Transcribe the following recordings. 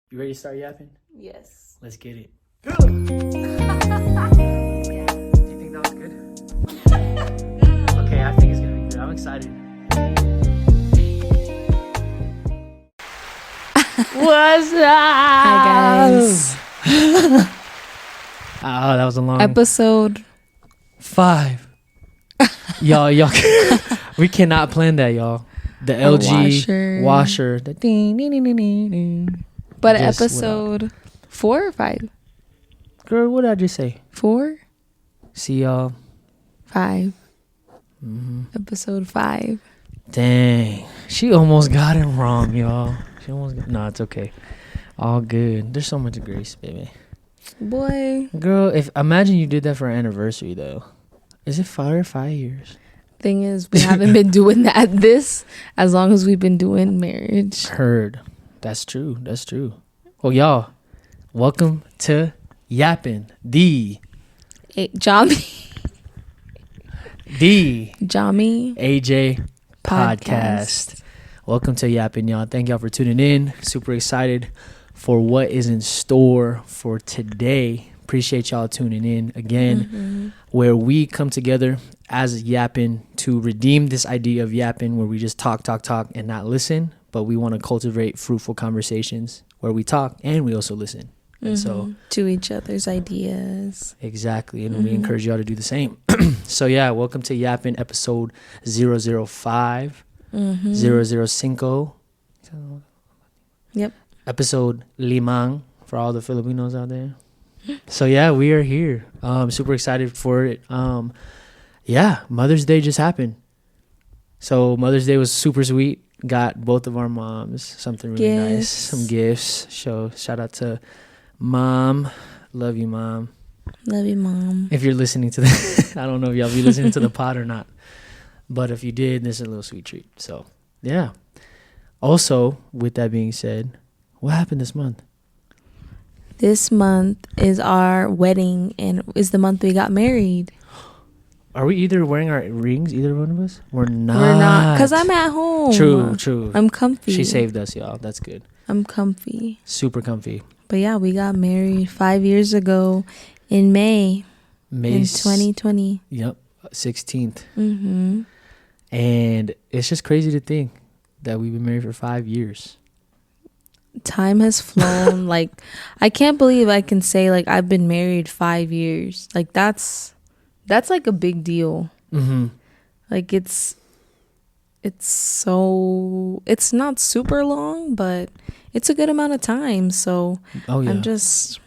You ready to start yapping? Yes. Let's get it. Do you think that was good? Okay, I think it's gonna be good. I'm excited. What's up? Hi guys. Oh, that was a long Episode 5. y'all, we cannot plan that, y'all. The LG washer, the ding, ding, ding, ding, ding, ding. But Just episode 4 or 5? Girl, what did I just say? 4? See y'all. 5. Episode 5. Dang, she almost got it wrong, y'all. No, it's okay. All good. There's so much grace, baby. Boy. Girl, imagine you did that for our anniversary, though. Is it 5 or 5 years? Thing is, we haven't been doing this as long as we've been doing marriage. Heard. That's true. That's true. Well, y'all, welcome to YAPpin, the Jami AJ podcast. Welcome to YAPpin, y'all. Thank y'all for tuning in. Super excited for what is in store for today. Appreciate y'all tuning in again, where we come together as YAPpin to redeem this idea of yapping, where we just talk and not listen, but we want to cultivate fruitful conversations where we talk and we also listen. And so to each other's ideas. Exactly. And we encourage y'all to do the same. So yeah, welcome to YAPpin episode 005, 005. Yep. Episode Limang for all the Filipinos out there. So yeah, we are here. Super excited for it. Yeah, Mother's Day just happened. So Mother's Day was super sweet. Got both of our moms something really nice, some gifts. Shout out to Mom. Love you, Mom. Love you, Mom. If you're listening to the, I don't know if y'all be listening to the pod or not, but if you did, this is a little sweet treat. So yeah. Also, with that being said, what happened this month? This month is our wedding and is the month we got married. Are we either wearing our rings, either one of us? We're not. We're not, because I'm at home. True. I'm comfy. She saved us, y'all. That's good. I'm comfy. Super comfy. But yeah, we got married 5 years ago in May in 2020. Yep, 16th. And it's just crazy to think that we've been married for 5 years. Time has flown. Like, I can't believe I can say, like, I've been married 5 years. Like, that's like a big deal. Like, it's not super long, but it's a good amount of time. So I'm just,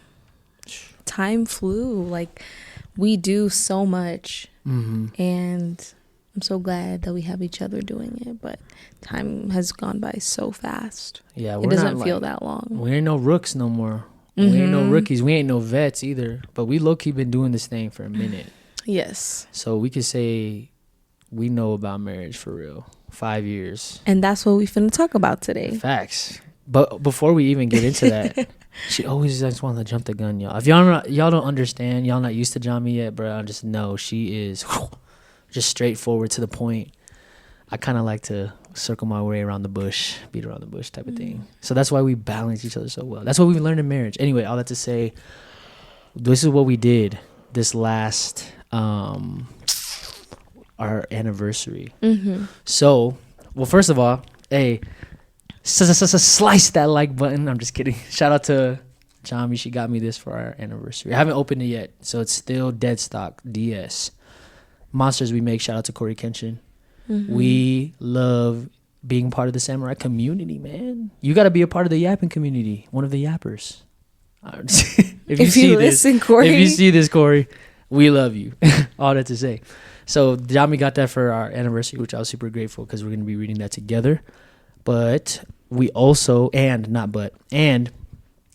time flew. Like, we do so much, and I'm so glad that we have each other doing it. But time has gone by so fast. Yeah, it doesn't feel that long. We ain't no rooks no more. We ain't no rookies. We ain't no vets either. But we low-key been doing this thing for a minute. Yes. So we could say we know about marriage for real. 5 years. And that's what we finna talk about today. Facts. But before we even get into that, she always just wants to jump the gun, y'all. If y'all don't understand, y'all not used to Jami yet, bro, I just know she is just straightforward to the point. I kind of like to circle my way around the bush, beat around the bush type of thing. So that's why we balance each other so well. That's what we learned in marriage. Anyway, all that to say, this is what we did this last our anniversary. So, well, first of all, hey, slice that like button. I'm just kidding. Shout out to Jami. She got me this for our anniversary. I haven't opened it yet, so it's still dead stock. DS monsters we make. Shout out to Corey Kenshin. We love being part of the samurai community, man. You got to be a part of the YAPpin community, one of the YAPpers. If you see this, Corey, we love you. All that to say. So Jami got that for our anniversary, which I was super grateful because we're going to be reading that together. But we also, on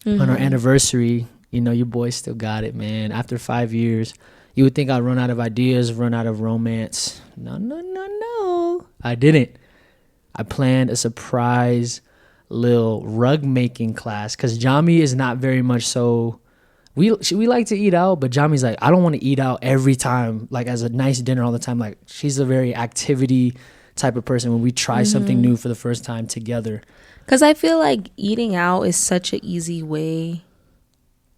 our anniversary, you know, your boy still got it, man. After 5 years, you would think I'd run out of ideas, run out of romance. No. I didn't. I planned a surprise little rug making class because Jami is not very much so. We like to eat out, but Jami's like, I don't want to eat out every time, like as a nice dinner all the time. Like, she's a very activity type of person when we try something new for the first time together. Because I feel like eating out is such an easy way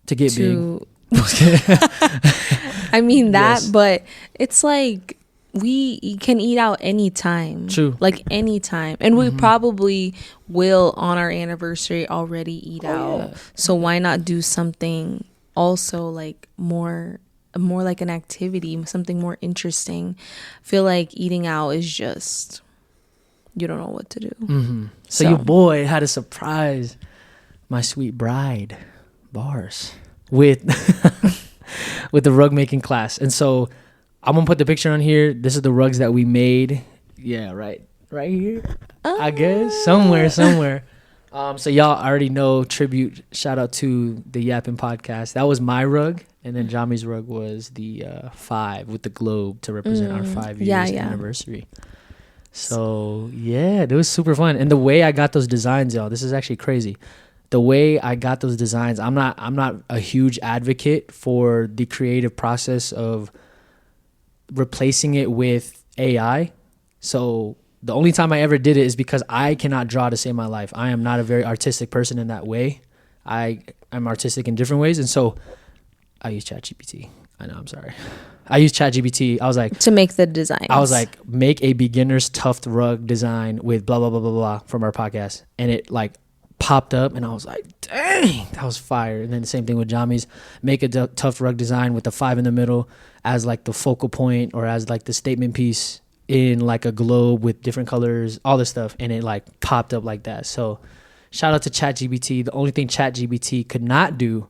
to get big. I mean that, yes. But it's like we can eat out anytime. True. Like anytime. And we probably will on our anniversary already eat out. Yeah. So why not do something also like more like an activity, something more interesting. I feel like eating out is just, you don't know what to do. So your boy had to surprise my sweet bride, bars, with with the rug making class. And so I'm gonna put the picture on here. This is the rugs that we made. Yeah, right here. I guess somewhere. So y'all already know, tribute, shout out to the YAPpin podcast. That was my rug, and then Jami's rug was the 5 with the globe to represent our 5 years anniversary. So yeah, it was super fun. And the way I got those designs, y'all, this is actually crazy. The way I got those designs, I'm not a huge advocate for the creative process of replacing it with AI. So the only time I ever did it is because I cannot draw to save my life. I am not a very artistic person in that way. I'm artistic in different ways. And so I use ChatGPT. I know, I'm sorry. I use ChatGPT. I was like, to make the design. I was like, make a beginner's tuft rug design with blah, blah, blah, blah, blah from our podcast. And it like popped up and I was like, dang, that was fire. And then the same thing with Jami's, make a tuft rug design with the 5 in the middle as like the focal point or as like the statement piece in like a globe with different colors, all this stuff. And it like popped up like that. So shout out to ChatGPT. The only thing ChatGPT could not do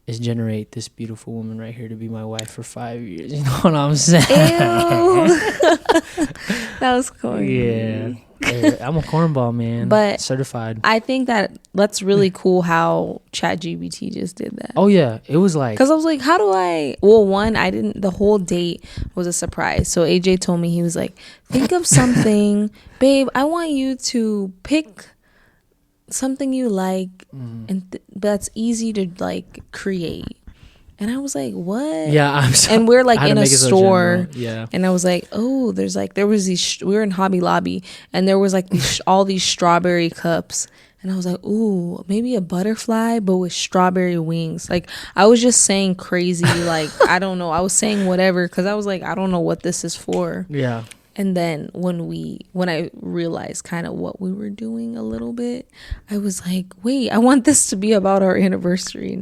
is generate this beautiful woman right here to be my wife for 5 years. You know what I'm saying? Ew. That was corny. Yeah. I'm a cornball, man. But certified. I think that's really cool how ChatGPT just did that. Oh yeah, it was like, because I was like, how do I? Well, one, I didn't. The whole date was a surprise. So AJ told me, he was like, think of something, babe. I want you to pick something you like, and that's easy to like create. And I was like, what? Yeah, and we're like in a store. Yeah. And I was like, oh, there was these, we were in Hobby Lobby, and there was like these, all these strawberry cups. And I was like, ooh, maybe a butterfly, but with strawberry wings. Like, I was just saying crazy, like, I don't know. I was saying whatever, because I was like, I don't know what this is for. Yeah. And then when I realized kind of what we were doing a little bit, I was like, wait, I want this to be about our anniversary,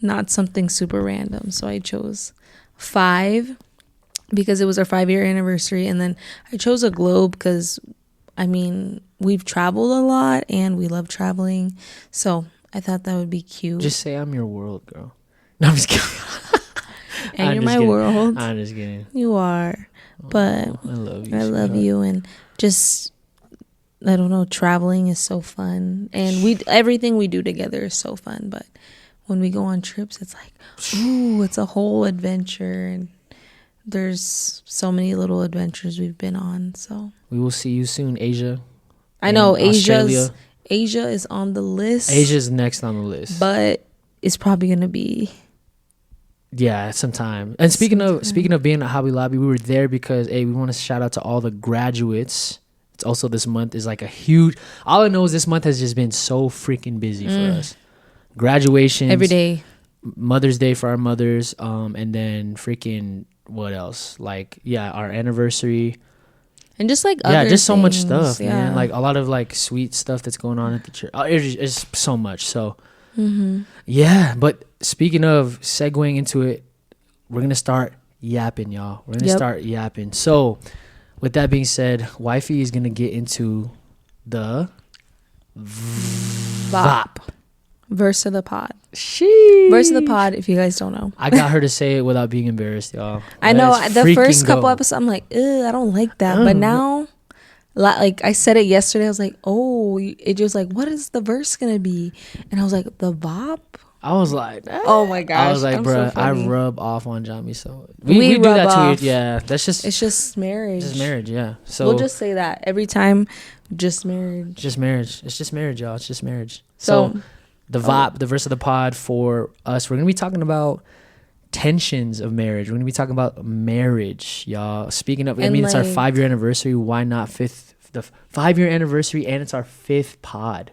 not something super random. So I chose 5 because it was our 5-year anniversary. And then I chose a globe because, I mean, we've traveled a lot and we love traveling. So I thought that would be cute. Just say I'm your world, girl. No, I'm just kidding. And you're my world. I'm just kidding. You are. But I love you. I love you. And just, I don't know, traveling is so fun. And everything we do together is so fun. But when we go on trips, it's like, ooh, it's a whole adventure. And there's so many little adventures we've been on. So we will see you soon, Asia. I know Asia is on the list. Asia's next on the list. But it's probably going to be, yeah, sometime. And speaking of being at Hobby Lobby, we were there because we want to shout out to all the graduates. It's also, this month is like a huge, all I know is this month has just been so freaking busy for us. Graduations every day, Mother's Day for our mothers, and then freaking what else? Like, yeah, our anniversary, and just like other just so much things, stuff, man. Like a lot of like sweet stuff that's going on at the church. It's so much. So yeah, but speaking of segueing into it, we're gonna start yapping, y'all. We're gonna start yapping. So with that being said, Wifey is gonna get into the VAP. Verse of the pod. Sheesh. Verse of the pod, if you guys don't know. I got her to say it without being embarrassed, y'all. I know. The first couple episodes, I'm like, I don't like that. But now, like I said it yesterday, I was like, oh, it was like, what is the verse going to be? And I was like, the VAP? I was like, oh my gosh. I was like, bro, I rub off on Jami. So we do that off. Too. Yeah. That's just. It's just marriage. Just marriage, yeah. So we'll just say that every time. Just marriage. Just marriage. It's just marriage, y'all. It's just marriage. So the VAP, the verse of the pod for us, we're going to be talking about tensions of marriage. We're gonna be talking about marriage, y'all. Speaking of, I mean, it's like, our 5-year anniversary. Why not the 5-year anniversary, and it's our 5th pod.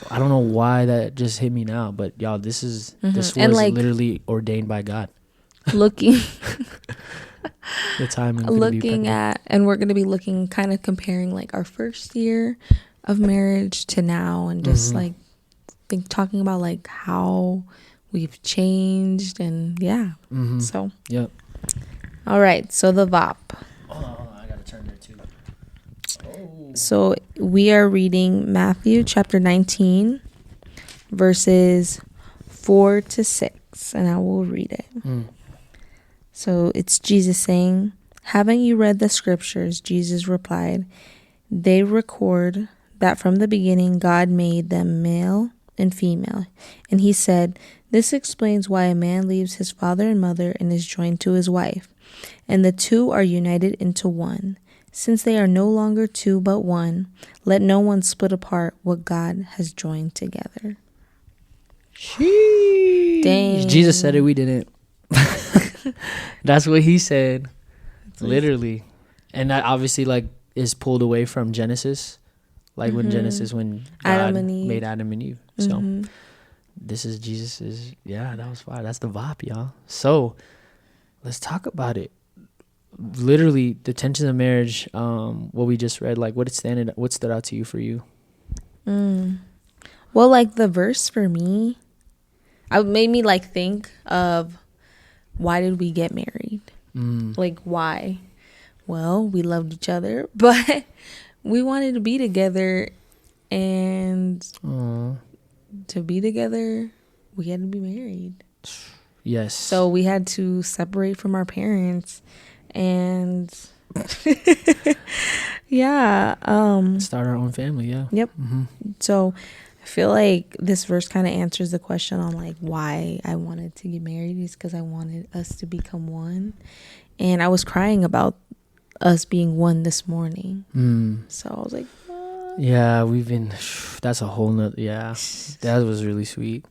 I don't know why that just hit me now, but y'all, this was like, literally ordained by God. Looking the timing. Looking at, and we're gonna be looking, kind of comparing like our first year of marriage to now, and just like talking about like how we've changed, and so yep. All right, so the VAP. Hold on, I gotta turn there too. Oh. So we are reading Matthew chapter 19 verses 4-6, and I will read it. So it's Jesus saying, "Haven't you read the scriptures?" Jesus replied, "They record that from the beginning God made them male and female. And he said, this explains why a man leaves his father and mother and is joined to his wife, and the two are united into one. Since they are no longer two but one, let no one split apart what God has joined together." Sheesh. Dang. Jesus said it, we didn't. That's what he said. Literally. And that obviously like is pulled away from Genesis. Like when God made Adam and Eve. So this is Jesus's, that was fire. That's the VAP, y'all. So let's talk about it. Literally the tensions of marriage, what we just read, like what stood out to you for you? Well, like the verse for me, it made me like think of, why did we get married? Like why? Well, we loved each other, but we wanted to be together, and to be together, we had to be married. Yes. So we had to separate from our parents, and start our own family. Yep. So I feel like this verse kind of answers the question on like why I wanted to get married, is because I wanted us to become one, and I was crying about us being one this morning. So I was like, yeah, we've been, that's a whole nother, that was really sweet.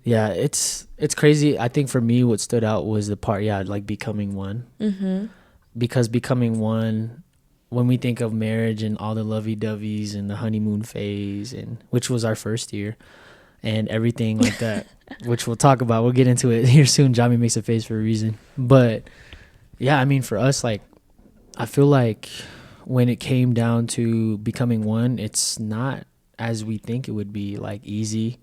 Yeah, it's crazy. I think for me, what stood out was the part, like becoming one. Because becoming one, when we think of marriage and all the lovey-doveys and the honeymoon phase, and which was our first year, and everything like that, which we'll talk about. We'll get into it here soon. Johnny makes a face for a reason. But yeah, I mean, for us, like, I feel like when it came down to becoming one, it's not as we think it would be, like, easy.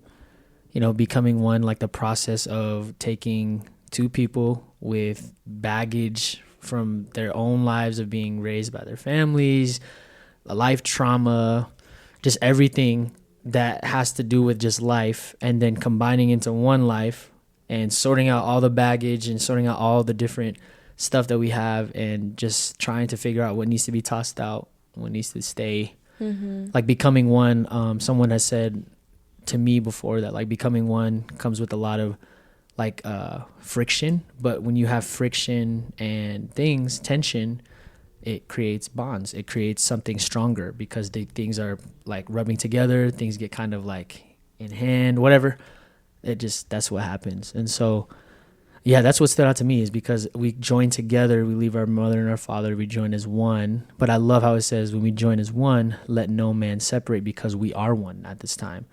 You know, becoming one, like the process of taking two people with baggage from their own lives of being raised by their families, life trauma, just everything that has to do with just life, and then combining into one life and sorting out all the baggage and sorting out all the different stuff that we have, and just trying to figure out what needs to be tossed out, what needs to stay. Like becoming one, someone has said to me before that like becoming one comes with a lot of like friction, but when you have friction and tension, it creates bonds. It creates something stronger because things are like rubbing together, things get kind of like in hand, whatever. That's what happens. And so that's what stood out to me, is because we join together, we leave our mother and our father, we join as one. But I love how it says, when we join as one, let no man separate, because we are one at this time.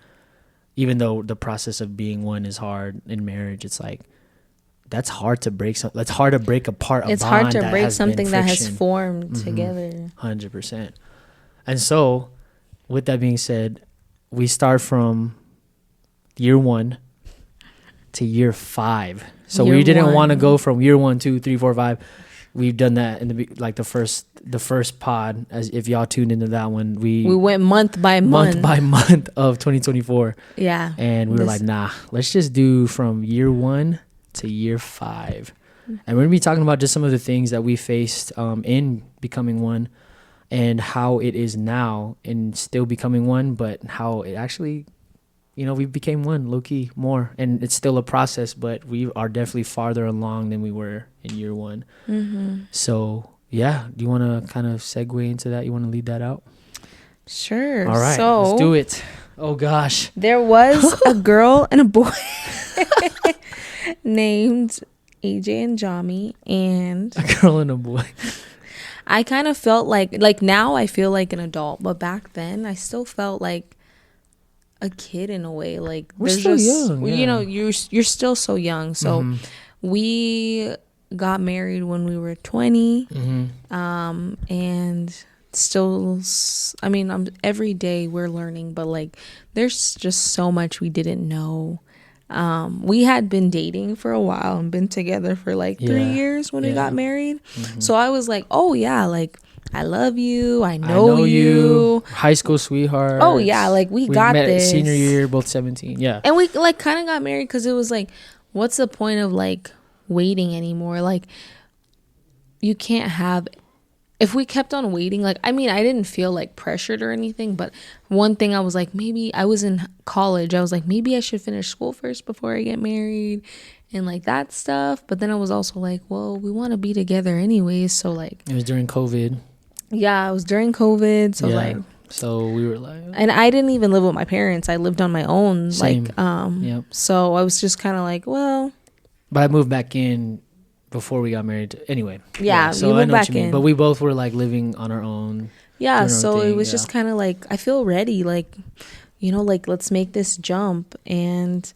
Even though the process of being one is hard in marriage, it's like, that's hard to break. That's hard to break apart. It's hard to break something that has formed together. 100%. And so, with that being said, we start from year 1 to year 5. So we didn't want to go from year 1, 2, 3, 4, 5. We've done that in the first pod. As if y'all tuned into that one, we went month by month of 2024. Yeah, and we were like, nah, let's just do from year 1 to year 5, and we're gonna be talking about just some of the things that we faced in becoming one, and how it is now in still becoming one, but how it actually, we became one low-key more, and it's still a process, but we are definitely farther along than we were in year 1. So do you want to kind of segue into that? You want to lead that out? Sure. All right, so let's do it. Oh gosh, there was a girl and a boy. named AJ and Jami, and a girl and a boy. I kind of felt like now I feel like an adult, but back then I still felt like a kid in a way. Like we're still young, you know, you're still so young. So we got married when we were 20, and still, I mean, every day we're learning, but like there's just so much we didn't know. We had been dating for a while and been together for like 3 years when we got married. So I was like, oh yeah, like I love you, I know you. High school sweetheart. Oh yeah, like we got met this. Senior year, both 17. Yeah. And we like kind of got married because it was like, what's the point of like waiting anymore? Like you can't have, if we kept on waiting, like, I mean, I didn't feel like pressured or anything, but one thing I was like, maybe I was in college. I was like, maybe I should finish school first before I get married and like that stuff. But then I was also like, well, we want to be together anyways. So like, it was during COVID. Yeah, it was during COVID. So like, so we were like, and I didn't even live with my parents. I lived on my own. Same. Like, so I was just kind of like, well, but I moved back in before we got married. Anyway. Yeah. So I know what you mean. But we both were like living on our own. Yeah. So it was just kind of like, I feel ready. Like, you know, like let's make this jump. And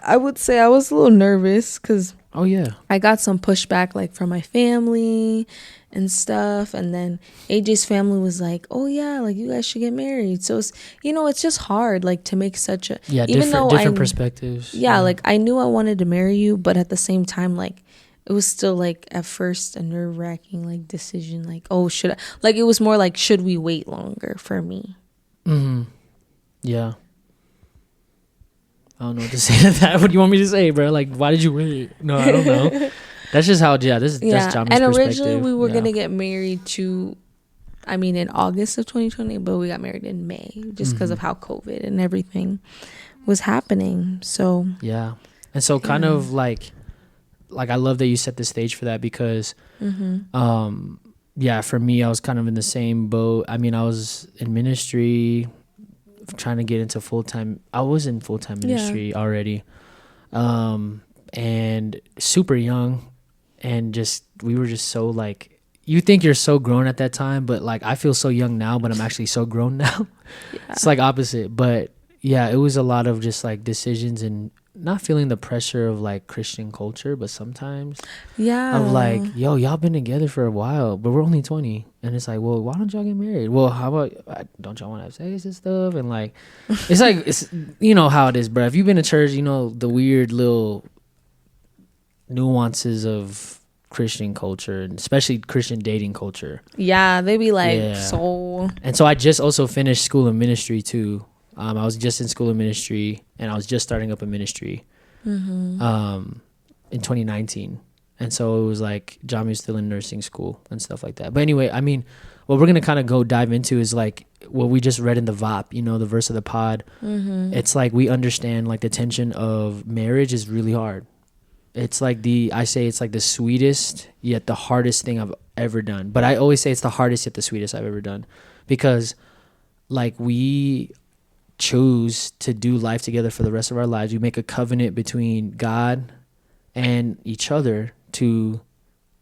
I would say I was a little nervous because I got some pushback like from my family and stuff, and then AJ's family was like, oh yeah, like you guys should get married. So it's, you know, it's just hard like to make such a even different perspectives. Like I knew I wanted to marry you, but at the same time, like it was still like at first a nerve-wracking like decision, like, oh, should I, like it was more like, should we wait longer for me? Yeah. I don't know what to say to that. What do you want me to say, bro? Like, why did you wait? No, I don't know. That's just how, that's Jami's perspective. And originally we were going to get married in August of 2020, but we got married in May just because of how COVID and everything was happening. So, yeah. And so kind of like I love that you set the stage for that because, for me, I was kind of in the same boat. I mean, I was in ministry, trying to get into full-time. I was in full-time ministry already, and super young, and just we were just so like, you think you're so grown at that time, but like I feel so young now, but I'm actually so grown now. It's like opposite. But yeah, it was a lot of just like decisions and not feeling the pressure of like Christian culture, but sometimes of like, yo, y'all been together for a while, but we're only 20, and it's like, well, why don't y'all get married? Well, how about, don't y'all want to have sex and stuff? And like, it's like, it's, you know how it is, bro. If you've been to church, you know the weird little nuances of Christian culture, and especially Christian dating culture. Yeah, they be like, so. And so I just also finished school of ministry too. I was just in school of ministry, and I was just starting up a ministry in 2019. And so it was like Jami was still in nursing school and stuff like that. But anyway, I mean, what we're going to kind of dive into is like what we just read in the YAPp, you know, the verse of the pod. It's like we understand like the tension of marriage is really hard. It's like I say it's like the sweetest yet the hardest thing I've ever done. But I always say it's the hardest yet the sweetest I've ever done, because like we choose to do life together for the rest of our lives. We make a covenant between God and each other to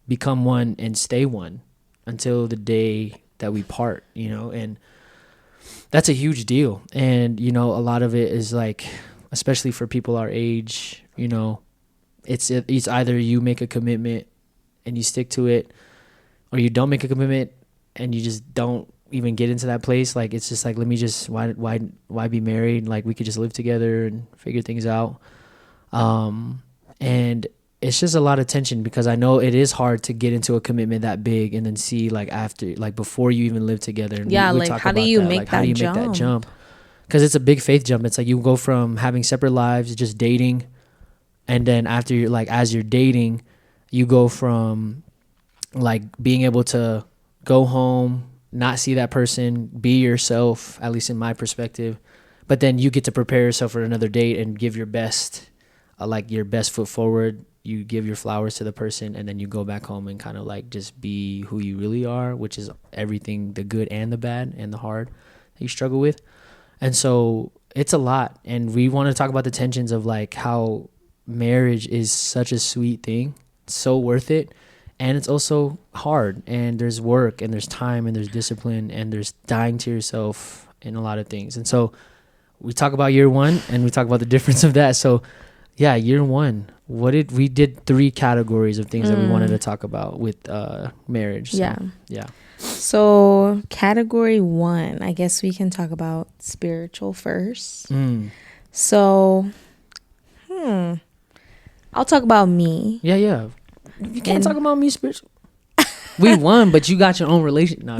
become one and stay one until the day that we part, you know, and that's a huge deal. And, you know, a lot of it is like, especially for people our age, you know, it's either you make a commitment and you stick to it, or you don't make a commitment and you just don't even get into that place. Like, it's just like, let me just, why be married? Like, we could just live together and figure things out. And it's just a lot of tension, because I know it is hard to get into a commitment that big and then see like after, like before you even live together. And we like talk how about do you that. make like, that how do you jump? Make that jump? Because it's a big faith jump. It's like you go from having separate lives, just dating, and then after you're like, as you're dating, you go from like being able to go home, not see that person, be yourself, at least in my perspective, but then you get to prepare yourself for another date and give your best, like your best foot forward. You give your flowers to the person, and then you go back home and kind of like just be who you really are, which is everything, the good and the bad and the hard that you struggle with. And so it's a lot, and we want to talk about the tensions of like how marriage is such a sweet thing, so worth it, and it's also hard, and there's work, and there's time, and there's discipline, and there's dying to yourself in a lot of things. And so we talk about year one, and we talk about the difference of that. So yeah, year one, we did 3 categories of things that we wanted to talk about with marriage. So, yeah. So category 1, I guess we can talk about spiritual first. So I'll talk about me. Yeah. You can't talk about me spiritual. We won, but you got your own relation. No,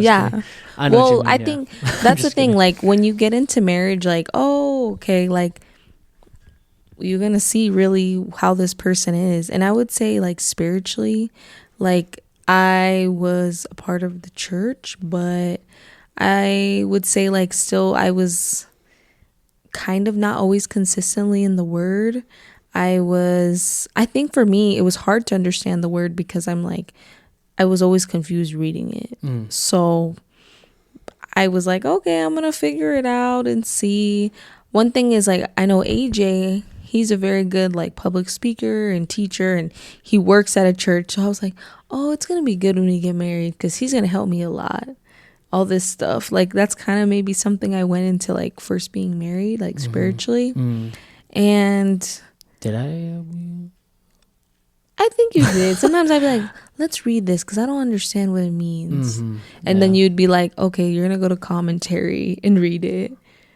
I know. Well, I think that's the thing. Like when you get into marriage, like, oh, okay, like you're gonna see really how this person is. And I would say, like, spiritually, like, I was a part of the church, but I would say, like, still I was kind of not always consistently in the word. I think for me, it was hard to understand the word because I was always confused reading it. So I was like, okay, I'm going to figure it out and see. One thing is, like, I know AJ, he's a very good, like, public speaker and teacher, and he works at a church. So I was like, oh, it's going to be good when we get married because he's going to help me a lot. All this stuff. Like, that's kind of maybe something I went into, like, first being married, like, spiritually. And did I help you? I think you did. Sometimes I'd be like, let's read this because I don't understand what it means. And then you'd be like, okay, you're going to go to commentary and read it.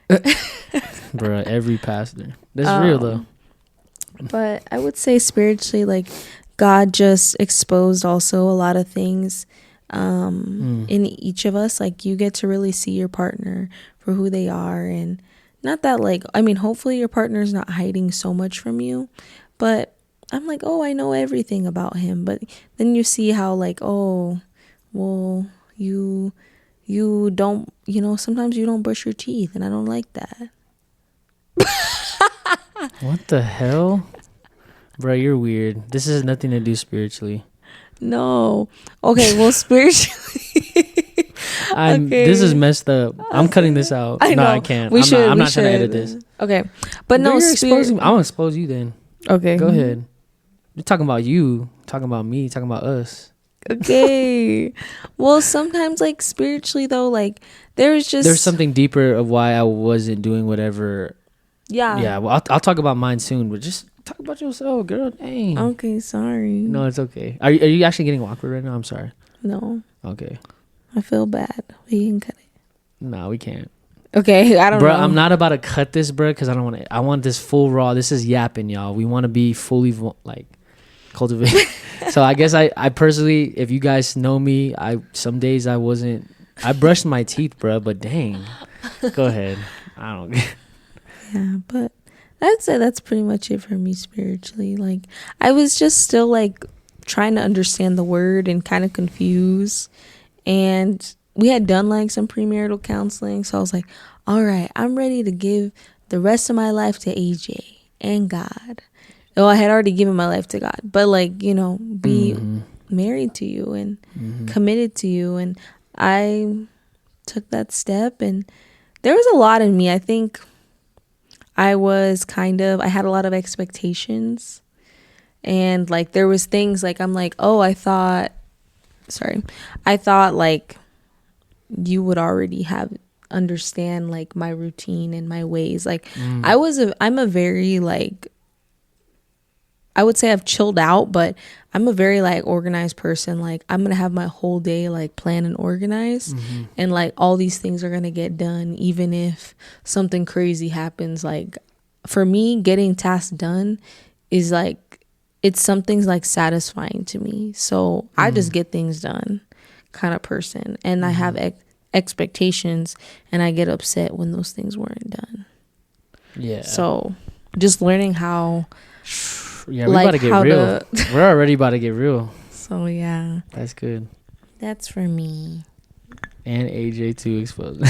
Bruh, every pastor. That's real, though. But I would say spiritually, like, God just exposed also a lot of things in each of us. Like, you get to really see your partner for who they are. And not that, like, I mean, hopefully your partner's not hiding so much from you. But I'm like, oh, I know everything about him. But then you see how, like, oh, well, you don't, sometimes you don't brush your teeth, and I don't like that. What the hell? Bro, you're weird. This has nothing to do spiritually. No. Okay, well, spiritually. Okay. This is messed up. I'm cutting this out. I know. No, I can't. I'm not trying to edit this. Okay. But no, I'm going to expose you then. Okay. Go ahead. You're talking about you, talking about me, talking about us. Okay. Well, sometimes, like, spiritually, though, like, there's something deeper of why I wasn't doing whatever. Yeah. Well, I'll talk about mine soon, but just talk about yourself, girl. Dang. Okay, sorry. No, it's okay. Are you actually getting awkward right now? I'm sorry. No. Okay. I feel bad. We can cut it. No, we can't. Okay, I don't know. Bro, I'm not about to cut this, bro, because I want this full raw. This is YAPpin, y'all. We want to be fully, like, cultivated. So I guess I personally, if you guys know me, some days I brushed my teeth, bro, but dang. Go ahead. I don't. Yeah, but I'd say that's pretty much it for me spiritually. Like, I was just still, like, trying to understand the word and kind of confused. And we had done, like, some premarital counseling. So I was like, all right, I'm ready to give the rest of my life to AJ and God. Well, I had already given my life to God. But, like, be married to you and committed to you. And I took that step. And there was a lot in me. I think I had a lot of expectations, and, like, there was things, like, I'm like, oh, I thought like you would already understand, like, my routine and my ways. Like, I'm a very, like, I would say I've chilled out, but I'm a very, like, organized person. Like, I'm going to have my whole day, like, planned and organized. And, like, all these things are going to get done, even if something crazy happens. Like, for me, getting tasks done is, like, it's something's, like, satisfying to me. So I just get things done kind of person. And I have expectations, and I get upset when those things weren't done. Yeah. So just learning how... Yeah, we're about to get real. We're already about to get real. So, yeah. That's good. That's for me. And AJ too exposed.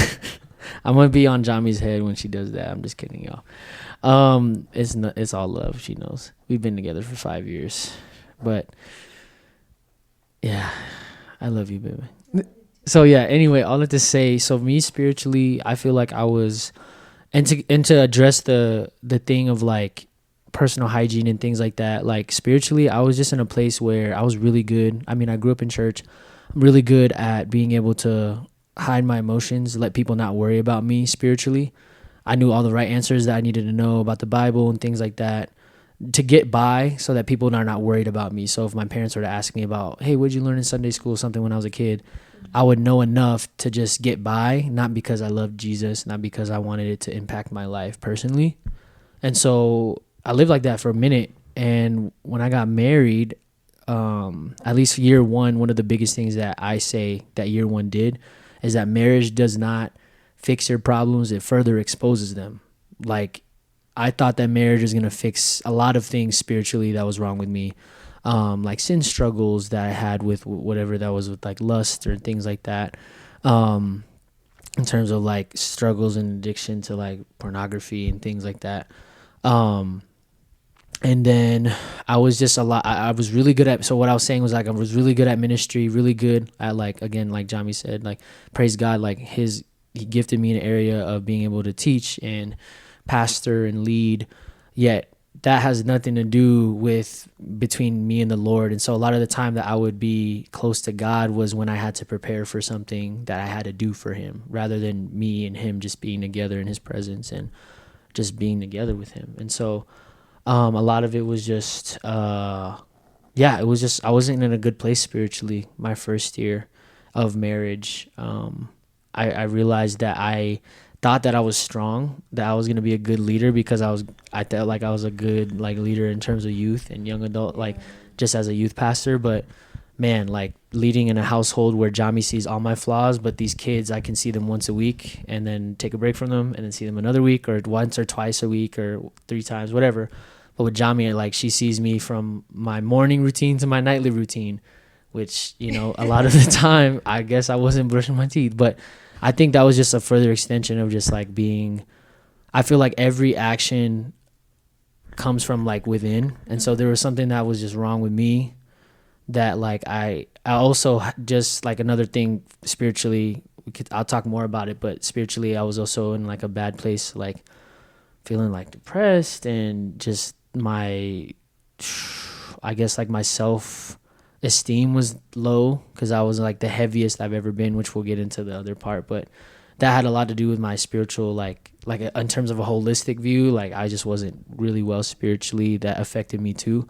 I'm going to be on Jami's head when she does that. I'm just kidding, y'all. It's all love. She knows. We've been together for 5 years. But, yeah, I love you, baby. So, yeah, anyway, all that to say, so me spiritually, I feel like I was... And to address the thing of, like, personal hygiene and things like that. Like spiritually, I was just in a place where I was really good. I mean, I grew up in church. I'm really good at being able to hide my emotions, let people not worry about me spiritually. I knew all the right answers that I needed to know about the Bible and things like that to get by so that people are not worried about me. So if my parents were to ask me about, hey, what'd you learn in Sunday school, something when I was a kid, I would know enough to just get by, not because I loved Jesus, not because I wanted it to impact my life personally. And so I lived like that for a minute. And when I got married, at least year one of the biggest things that I say that year one did is that marriage does not fix your problems. It further exposes them. Like, I thought that marriage was going to fix a lot of things spiritually that was wrong with me. Like sin struggles that I had with whatever that was with like lust or things like that. In terms of like struggles and addiction to like pornography and things like that. And then I was just I was really good at, so what I was saying was like, I was really good at ministry, really good at like, again, like Jami said, like praise God, like he gifted me an area of being able to teach and pastor and lead, yet that has nothing to do with between me and the Lord. And so a lot of the time that I would be close to God was when I had to prepare for something that I had to do for him, rather than me and him just being together in his presence and just being together with him. And so a lot of it was just it was just, I wasn't in a good place spiritually my first year of marriage. I realized that I thought that I was strong, that I was going to be a good leader because I felt like I was a good like leader in terms of youth and young adult, like just as a youth pastor. But man, like leading in a household where Jami sees all my flaws, but these kids, I can see them once a week and then take a break from them and then see them another week or once or twice a week or 3 times, whatever. But with Jami, like she sees me from my morning routine to my nightly routine, which, you know, a lot of the time, I guess I wasn't brushing my teeth, but I think that was just a further extension of just like being, I feel like every action comes from like within. And so there was something that was just wrong with me that like, I also just like another thing spiritually, I'll talk more about it, but spiritually I was also in like a bad place, like feeling like depressed and just my, I guess like my self-esteem was low because I was like the heaviest I've ever been, which we'll get into the other part, but that had a lot to do with my spiritual, like in terms of a holistic view, like I just wasn't really well spiritually. That affected me too.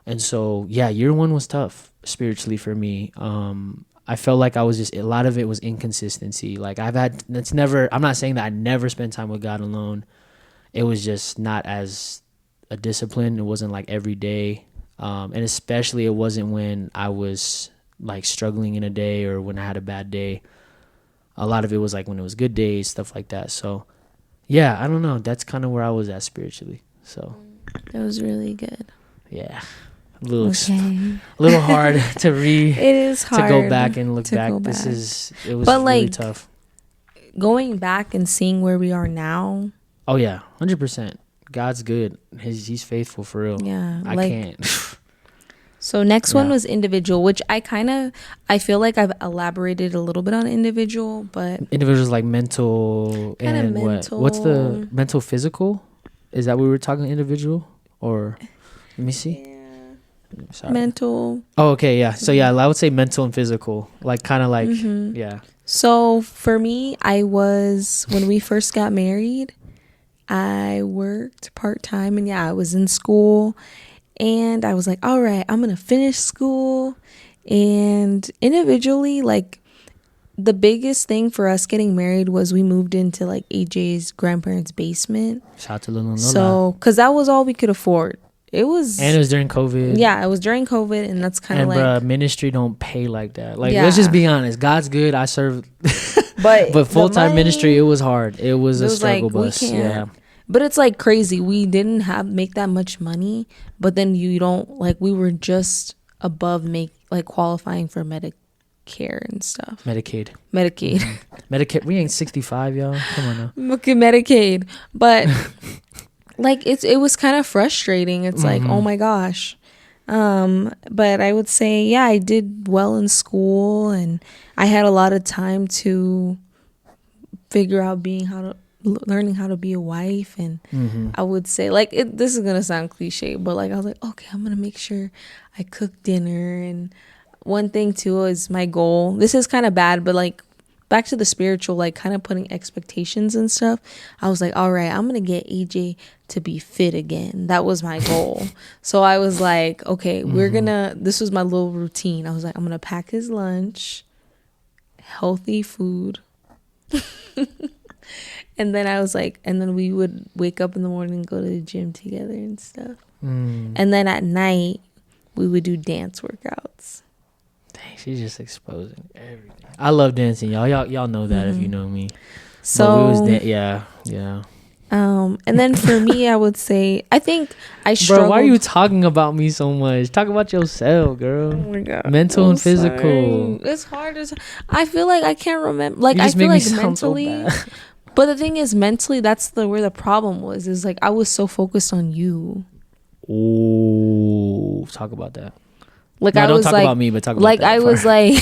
And so yeah, year one was tough spiritually for me. I felt like I was just, a lot of it was inconsistency. Like I'm not saying that I never spent time with God alone. It was just not as a discipline. It wasn't like every day. And especially it wasn't when I was like struggling in a day or when I had a bad day. A lot of it was like when it was good days, stuff like that. So yeah, I don't know. That's kind of where I was at spiritually. So that was really good. Yeah. A little hard to read. It is hard to go back and look back. It was but really like, tough. Going back and seeing where we are now. Oh yeah, 100%. God's good. He's faithful for real. Yeah, I can't. So next one was individual, which I feel like I've elaborated a little bit on individual, but individuals like mental and mental. What's the mental physical? Is that what we were talking individual or let me see. Yeah. Sorry. Mental. Oh, okay, yeah. So yeah, I would say mental and physical, like kind of like yeah. So for me, when we first got married, I worked part-time and I was in school and I was like, all right, I'm going to finish school. And individually, like the biggest thing for us getting married was we moved into like AJ's grandparents' basement. Shout out to Lola. So, cause that was all we could afford. And it was during COVID. Yeah, it was during COVID, and that's kind of like... And ministry don't pay like that. Like, let's just be honest. God's good. I serve... but full-time ministry, it was hard. It was a struggle bus. Yeah. But it's like crazy. We didn't make that much money, but then you don't... Like, we were just above qualifying for Medicare and stuff. Medicaid. Mm-hmm. Medicare. We ain't 65, y'all. Come on now. Okay, Medicaid. But... like it was kind of frustrating. It's like, oh my gosh. But I would say, I did well in school and I had a lot of time to figure out learning how to be a wife. And I would say, like, this is gonna sound cliche, but like I was like, okay, I'm gonna make sure I cook dinner. And one thing too is my goal, this is kind of bad, but like back to the spiritual, like kind of putting expectations and stuff. I was like, all right, I'm gonna get AJ to be fit again. That was my goal. So I was like, okay, this was my little routine. I was like, I'm gonna pack his lunch, healthy food. And then I was like, and then we would wake up in the morning and go to the gym together and stuff. And then at night we would do dance workouts. Dang, she's just exposing everything. I love dancing, y'all know that if you know me. So yeah. And then for me, I would say, I think I struggled. Bro, why are you talking about me so much? Talk about yourself, girl. Oh my God. Mental and physical. Sorry. It's hard as I feel like I can't remember. Like I feel like mentally, so but the thing is, mentally, that's where the problem was. Is like I was so focused on you. Oh, talk about that. Like no, I don't was talk like, about me, but talk about like that I part. was like,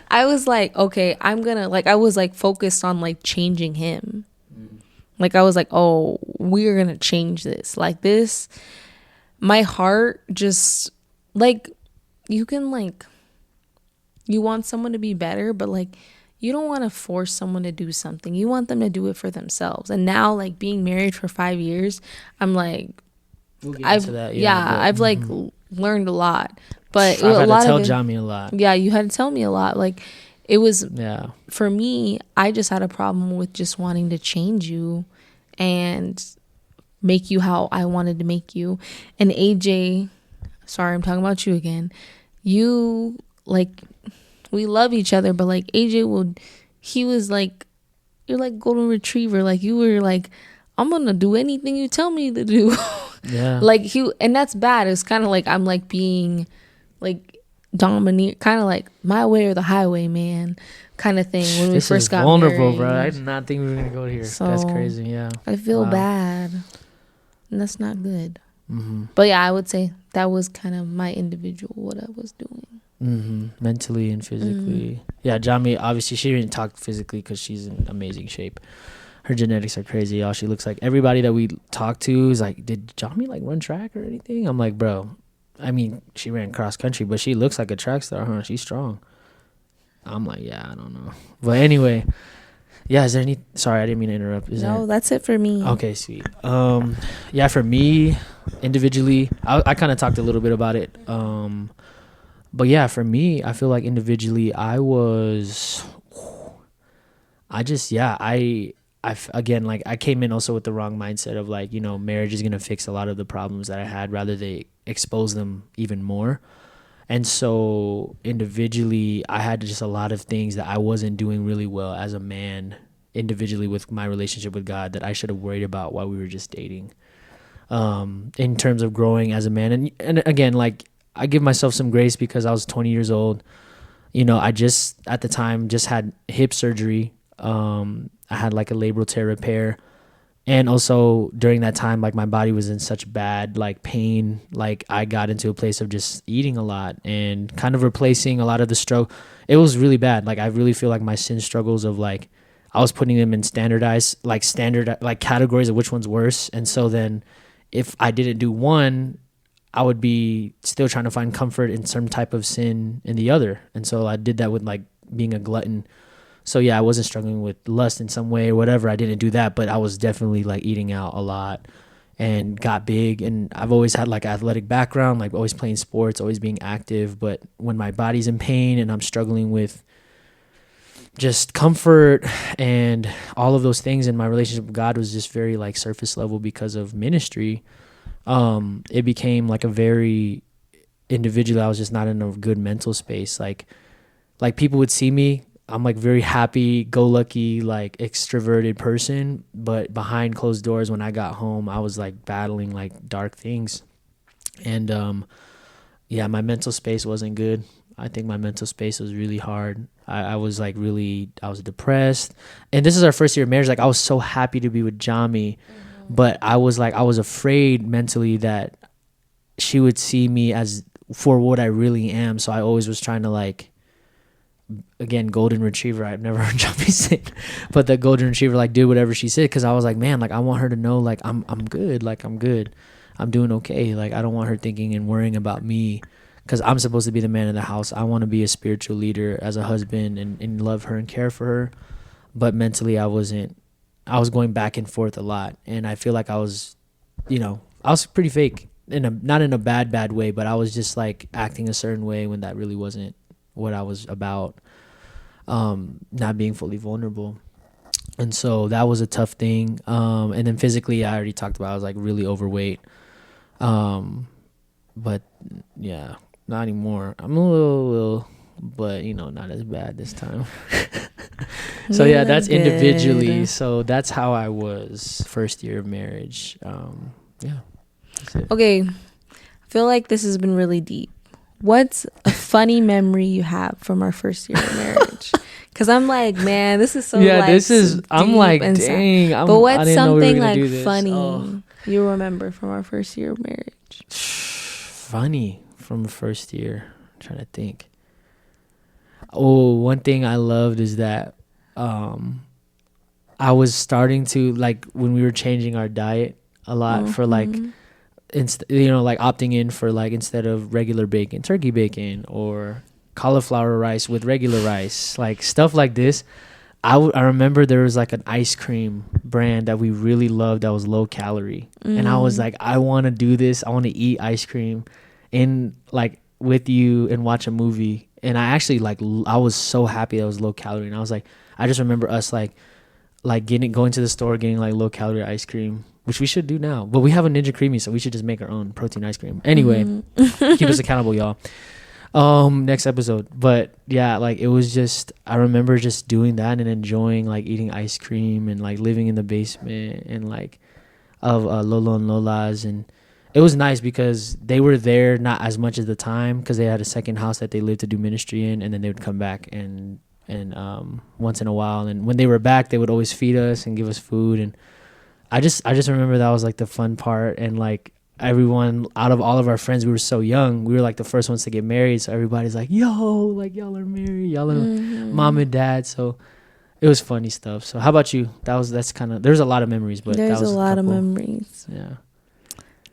I was like, okay, I'm gonna like I was like focused on like changing him. Like I was like, oh, we're gonna change this. Like this, my heart just like you can like you want someone to be better, but like you don't want to force someone to do something. You want them to do it for themselves. And now, like being married for 5 years, I'm like, I've like learned a lot. But I've had to tell Jami a lot. Yeah, you had to tell me a lot. Like it was for me. I just had a problem with just wanting to change you and make you how I wanted to make you. And AJ, sorry, I'm talking about you again. You like. We love each other, but like AJ he was like, you're like golden retriever. Like you were like, I'm gonna do anything you tell me to do. Yeah. Like and that's bad. It's kind of like I'm like being like dominant, kind of like my way or the highway, man, kind of thing. When we first got vulnerable, married. bro. I did not think we were gonna go here. So that's crazy. Yeah. I feel bad, and that's not good. But yeah, I would say that was kind of my individual what I was doing. Mentally and physically. Yeah, Jami, obviously she didn't talk physically because she's in amazing shape. Her genetics are crazy, y'all. She looks like everybody that we talk to is like, did Jami like run track or anything? I'm like, bro, I mean, she ran cross country, but she looks like a track star, huh? She's strong. I'm like, yeah, I don't know. But anyway, yeah, is there any, sorry, I didn't mean to interrupt. That's it for me. Okay, sweet. Yeah, for me, individually, I kind of talked a little bit about it. But yeah, for me, I feel like individually, I again, like I came in also with the wrong mindset of like, you know, marriage is going to fix a lot of the problems that I had, rather they expose them even more. And so individually, I had just a lot of things that I wasn't doing really well as a man individually with my relationship with God that I should have worried about while we were just dating. In terms of growing as a man. And again, like, I give myself some grace because I was 20 years old. You know, I just, at the time, just had hip surgery. I had like a labral tear repair. And also during that time, like my body was in such bad like pain. Like I got into a place of just eating a lot and kind of replacing a lot of the struggle. It was really bad. Like I really feel like my sin struggles of like, I was putting them in standard categories of which one's worse. And so then if I didn't do one, I would be still trying to find comfort in some type of sin in the other. And so I did that with like being a glutton. So yeah, I wasn't struggling with lust in some way or whatever. I didn't do that, but I was definitely like eating out a lot and got big. And I've always had like athletic background, like always playing sports, always being active. But when my body's in pain and I'm struggling with just comfort and all of those things, and my relationship with God was just very like surface level because of ministry. It became like a very individual. I was just not in a good mental space. Like people would see me. I'm like very happy, go lucky, like extroverted person. But behind closed doors, when I got home, I was like battling like dark things. And, yeah, my mental space wasn't good. I think my mental space was really hard. I was depressed. And this is our first year of marriage. Like I was so happy to be with Jami. But I was afraid mentally that she would see me as for what I really am. So I always was trying to like again, golden retriever. I've never heard Johnny say, but the golden retriever like did whatever she said, because I was like, man, like I want her to know like I'm good, like I'm good, I'm doing okay. Like I don't want her thinking and worrying about me, because I'm supposed to be the man in the house. I want to be a spiritual leader as a husband and love her and care for her, but mentally I wasn't. I was going back and forth a lot, and I feel like I was, I was pretty fake, not in a bad way, but I was just like acting a certain way when that really wasn't what I was about, not being fully vulnerable. And so that was a tough thing. And then physically, I already talked about, I was like really overweight. But yeah, not anymore. I'm a little, but not as bad this time. So yeah, that's individually. So that's how I was first year of marriage. Yeah. That's it. Okay. I feel like this has been really deep. What's a funny memory you have from our first year of marriage? Because I'm like, man, this is so I'm like, dang. But what's something like funny you remember from our first year of marriage? Funny from the first year. I'm trying to think. Oh, one thing I loved is that I was starting to, like, when we were changing our diet a lot for like, like opting in for like, instead of regular bacon, turkey bacon, or cauliflower rice with regular rice, like stuff like this. I remember there was like an ice cream brand that we really loved that was low calorie, and I was like, I want to do this. I want to eat ice cream in like with you and watch a movie. And I actually I was so happy that it was low calorie, and I was like, I just remember us like going to the store, getting like low calorie ice cream, which we should do now. But we have a Ninja Creamy, so we should just make our own protein ice cream. Anyway, keep us accountable, y'all. Next episode. But yeah, like it was just, I remember just doing that and enjoying like eating ice cream and like living in the basement and like of Lolo and Lola's, and it was nice because they were there not as much as the time, because they had a second house that they lived to do ministry in, and then they would come back and once in a while, and when they were back they would always feed us and give us food. And I just remember that was like the fun part. And like everyone, out of all of our friends, we were so young, we were like the first ones to get married, so everybody's like, yo, like y'all are married, y'all are mom and dad. So it was funny stuff. So how about you? That's kind of, there's a lot of memories, but there's that was a lot of memories. Yeah.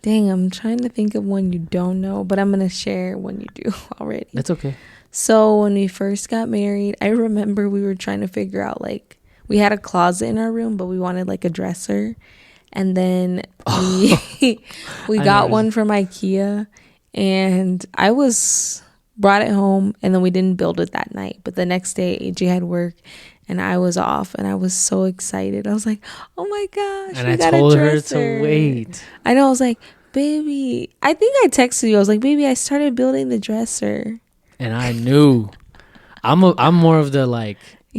Dang, I'm trying to think of one you don't know, but I'm gonna share one you do already. That's okay. So when we first got married, I remember we were trying to figure out, like, we had a closet in our room, but we wanted like a dresser. And then we got one from IKEA, and I brought it home, and then we didn't build it that night. But the next day, AJ had work, and I was off, and I was so excited. I was like, oh my gosh, and I told her to wait. I know. I was like, baby, I think I texted you. I was like, baby, I started building the dresser. And I knew. I'm more of the like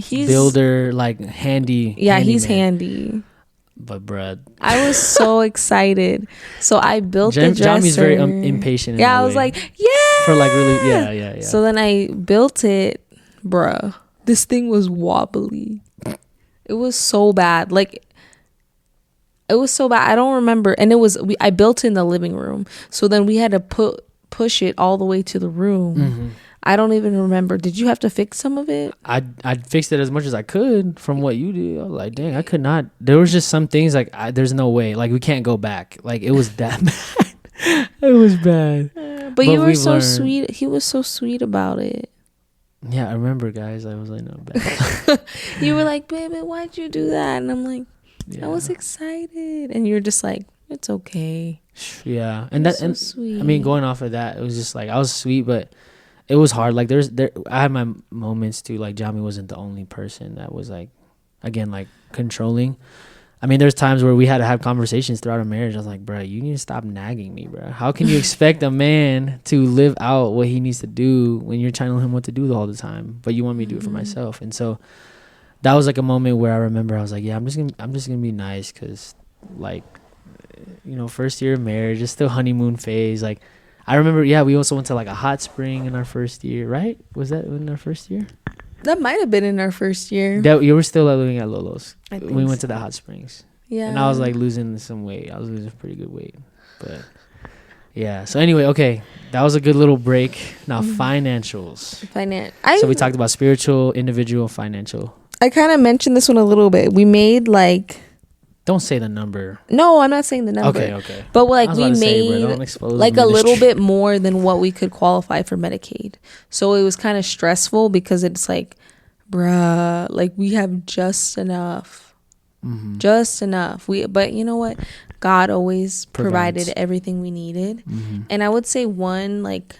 builder, like handy. Yeah, he's handy. But bruh, I was so excited. So I built the dresser. Jamie's very impatient. Yeah, I was like, yeah. For like really, yeah. So then I built it, bruh. This thing was wobbly. It was so bad. Like, it was so bad. I don't remember. And I built it in the living room. So then we had to push it all the way to the room. Mm-hmm. I don't even remember. Did you have to fix some of it? I fixed it as much as I could from what you did. I was like, dang, I could not. There was just some things like there's no way. Like we can't go back. Like it was that bad. It was bad. But you were so sweet. He was so sweet about it. Yeah, I remember, guys. I was like, no bad. You were like, baby, why'd you do that? And I'm like, I was excited. And you're just like, it's okay. Yeah, and that, so and sweet. I mean, going off of that, it was just like I was sweet, but it was hard. Like I had my moments too. Like Jamie wasn't the only person that was like, again, like controlling. I mean, there's times where we had to have conversations throughout our marriage. I was like, bro, you need to stop nagging me, bro. How can you expect a man to live out what he needs to do when you're telling him what to do all the time, but you want me to do it for myself? And so that was like a moment where I remember I was like, yeah, I'm just gonna be nice, because like, you know, first year of marriage, it's still honeymoon phase. Like I remember, yeah, we also went to like a hot spring in our first year, right? Was that in our first year? That might have been in our first year. That you were still living at Lolo's. We went to the hot springs. Yeah. And I was like losing some weight. I was losing pretty good weight. But Yeah. So anyway, okay, that was a good little break. Now financials. So we talked about spiritual, individual, financial. I kind of mentioned this one a little bit. We made like. Don't say the number. No, I'm not saying the number. Okay. But like we made like a little bit more than what we could qualify for Medicaid. So it was kind of stressful because it's like, bruh, like we have just enough. Mm-hmm. Just enough. But you know what? God always provided everything we needed. Mm-hmm. And I would say one like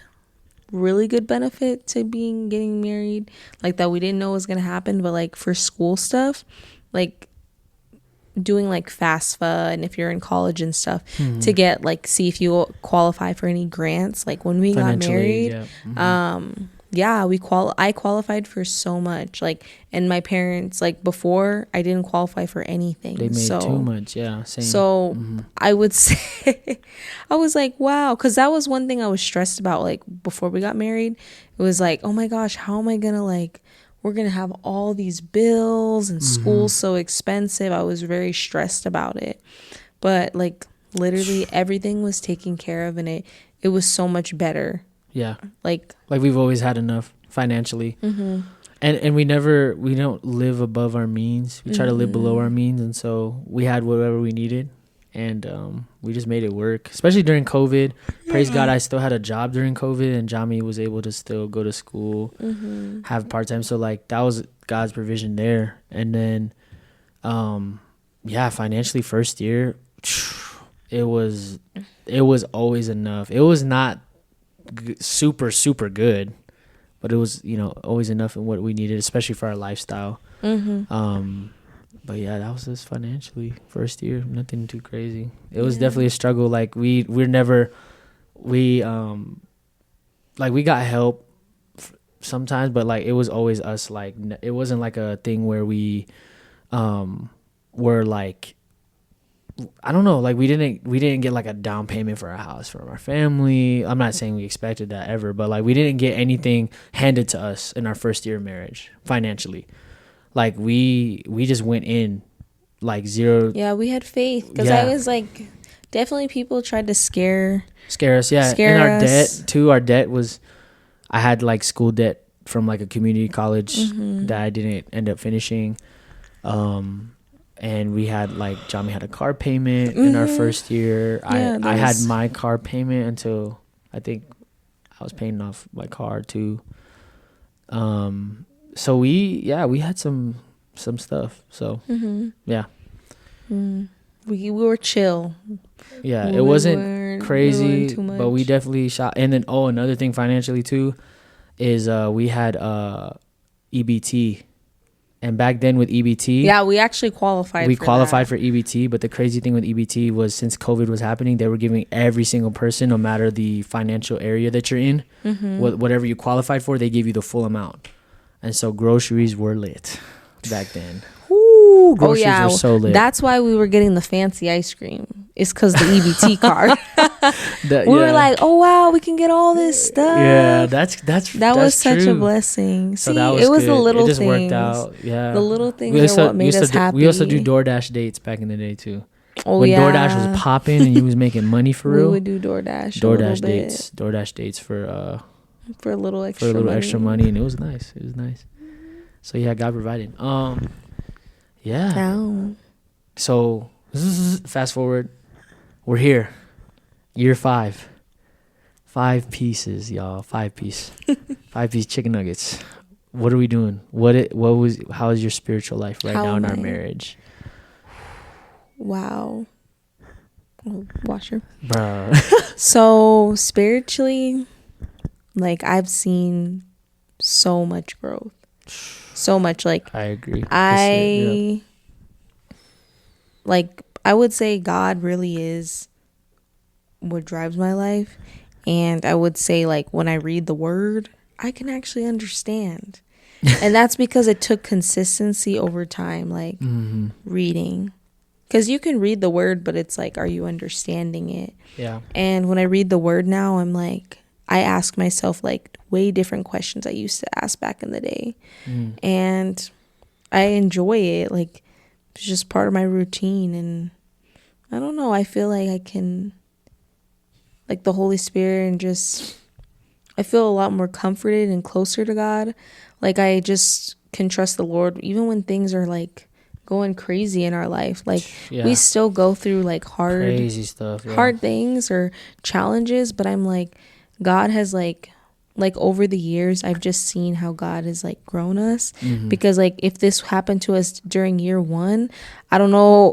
really good benefit to getting married, like that we didn't know was going to happen, but like for school stuff, like doing like FAFSA and if you're in college and stuff to get like see if you qualify for any grants. Like when we got married, I qualified for so much. Like, and my parents, like before I didn't qualify for anything. They made too much. Yeah. Same. So I would say I was like, wow, because that was one thing I was stressed about. Like before we got married, it was like, oh my gosh, how am I gonna like. We're going to have all these bills and school's so expensive. I was very stressed about it. But like literally everything was taken care of and it was so much better. Yeah. Like we've always had enough financially. Mm-hmm. And we don't live above our means. We try to live below our means. And so we had whatever we needed. And we just made it work, especially during COVID. Praise God, I still had a job during COVID, and Jami was able to still go to school, have part-time. So, like, that was God's provision there. And then, financially, first year, it was always enough. It was not super, super good, but it was, always enough in what we needed, especially for our lifestyle. But yeah, that was just financially first year, nothing too crazy. It was definitely a struggle. Like we got help sometimes, but like it was always us. Like it wasn't like a thing where we were like, I don't know, like we didn't get like a down payment for our house from our family. I'm not saying we expected that ever, but like we didn't get anything handed to us in our first year of marriage financially. Like we just went in like zero. Yeah, we had faith because I was like, definitely people tried to scare us. Yeah, and our debt too. Our debt was, I had like school debt from like a community college that I didn't end up finishing, and we had like Jami had a car payment in our first year. I had my car payment until I think I was paying off my car too. So we had some stuff. So we were chill. Yeah, it wasn't crazy, but we definitely shot. And then another thing financially too is we had EBT, and back then with EBT, we actually qualified. We qualified for EBT, but the crazy thing with EBT was since COVID was happening, they were giving every single person, no matter the financial area that you're in, whatever you qualified for, they gave you the full amount. And so groceries were lit back then. Ooh, groceries were so lit. That's why we were getting the fancy ice cream. It's because the EBT card. We were like, oh wow, we can get all this stuff. Yeah, that was such a blessing. So see, it was good. The little things. It just worked out. Yeah, the little things are what made us happy. We also do DoorDash dates back in the day too. When DoorDash was popping and you was making money for real. We would do DoorDash dates for a little extra money, and it was nice. So yeah, God provided. So fast forward, we're here, year 5, 5 pieces, y'all, 5-piece chicken nuggets. What are we doing? How is your spiritual life right now in our marriage? Wow. Washer. Bruh. So spiritually, like I've seen so much growth, so much. Like I agree. I would say God really is what drives my life, and I would say like when I read the Word, I can actually understand, and that's because it took consistency over time, like reading. Because you can read the Word, but it's like, are you understanding it? Yeah. And when I read the Word now, I'm like, I ask myself like way different questions I used to ask back in the day. And I enjoy it. Like, it's just part of my routine. And I don't know, I feel like I can like the Holy Spirit, and just I feel a lot more comforted and closer to God. Like I just can trust the Lord even when things are like going crazy in our life. Like we still go through like crazy stuff, hard things or challenges, but I'm like, God has like over the years, I've just seen how God has like grown us. Because like if this happened to us during year 1, I don't know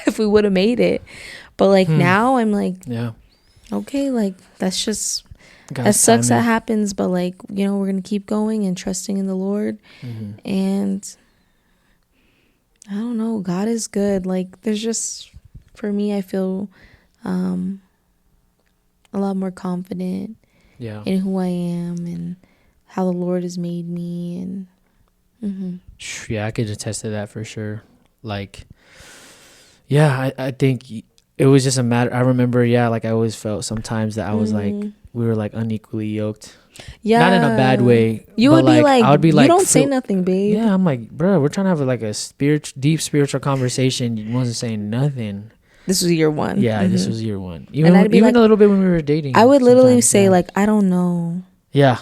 if we would have made it. But like now I'm like, okay, like that's just that sucks that happens, but like, you know, we're gonna keep going and trusting in the Lord. And I don't know, God is good. Like there's just, for me, I feel a lot more confident in who I am and how the Lord has made me. And yeah, I could attest to that for sure. Like, yeah, I think it was just a matter. I remember, like I always felt sometimes that I was like, we were like unequally yoked. Yeah, not in a bad way. You would be like, I would be like, you don't say nothing, babe. Yeah, I'm like, bro, we're trying to have like a deep spiritual conversation. You wasn't saying nothing. This was year 1. Yeah, this was year 1. Even like, a little bit when we were dating. I would literally say like, I don't know. Yeah,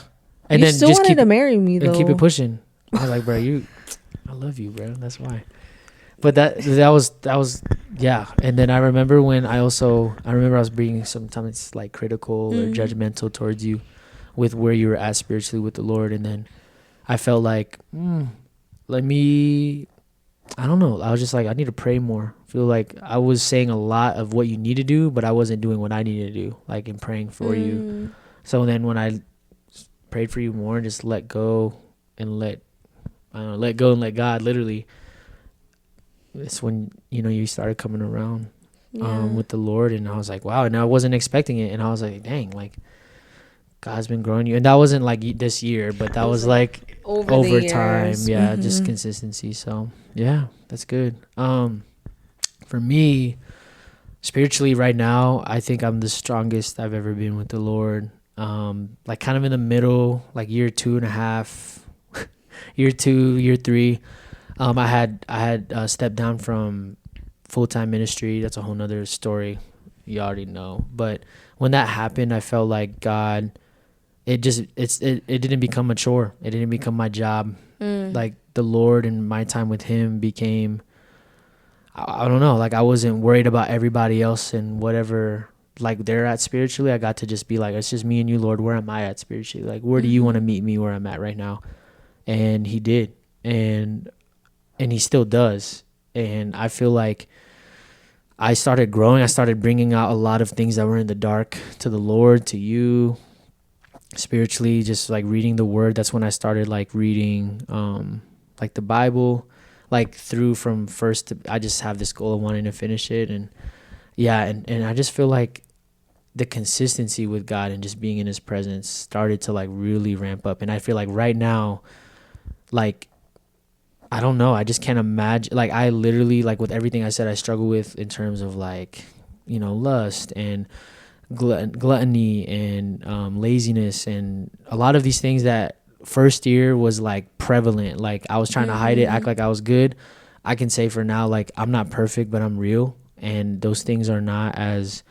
and you then still just wanted to marry me though. And keep it pushing. I was like, bro, I love you, bro. That's why. But that was yeah. And then I remember when I was being sometimes like critical or judgmental towards you with where you were at spiritually with the Lord. And then I felt like, I don't know. I was just like, I need to pray more. I feel like I was saying a lot of what you need to do, but I wasn't doing what I needed to do, like in praying for you. So then when I prayed for you more and just let go and let God, literally, it's when, you started coming around with the Lord. And I was like, wow. And I wasn't expecting it. And I was like, dang, like God's been growing you. And that wasn't like this year, but that was like over time. Yeah. Just consistency. So yeah, that's good. For me, spiritually right now, I think I'm the strongest I've ever been with the Lord. Like kind of in the middle, like year 2.5, year 2, year 3. I had stepped down from full-time ministry. That's a whole nother story. You already know. But when that happened, I felt like God, it didn't become a chore. It didn't become my job. Like the Lord and my time with him became, I don't know, like I wasn't worried about everybody else and whatever, like they're at spiritually. I got to just be like, it's just me and you, Lord. Where am I at spiritually? Like, where do you want to meet me where I'm at right now? And he did. And he still does. And I feel like I started growing. I started bringing out a lot of things that were in the dark to the Lord, to you, spiritually, just like reading the word. That's when I started like reading like the Bible, like through from first to, I just have this goal of wanting to finish it. And yeah, and I just feel like the consistency with God and just being in his presence started to like really ramp up. And I feel like right now, like, I don't know. I just can't imagine. Like, I literally, like, with everything I said, I struggle with in terms of, like, lust and gluttony and laziness and a lot of these things that first year was, like, prevalent. Like, I was trying to hide it, act like I was good. I can say for now, like, I'm not perfect, but I'm real. And those things are not as,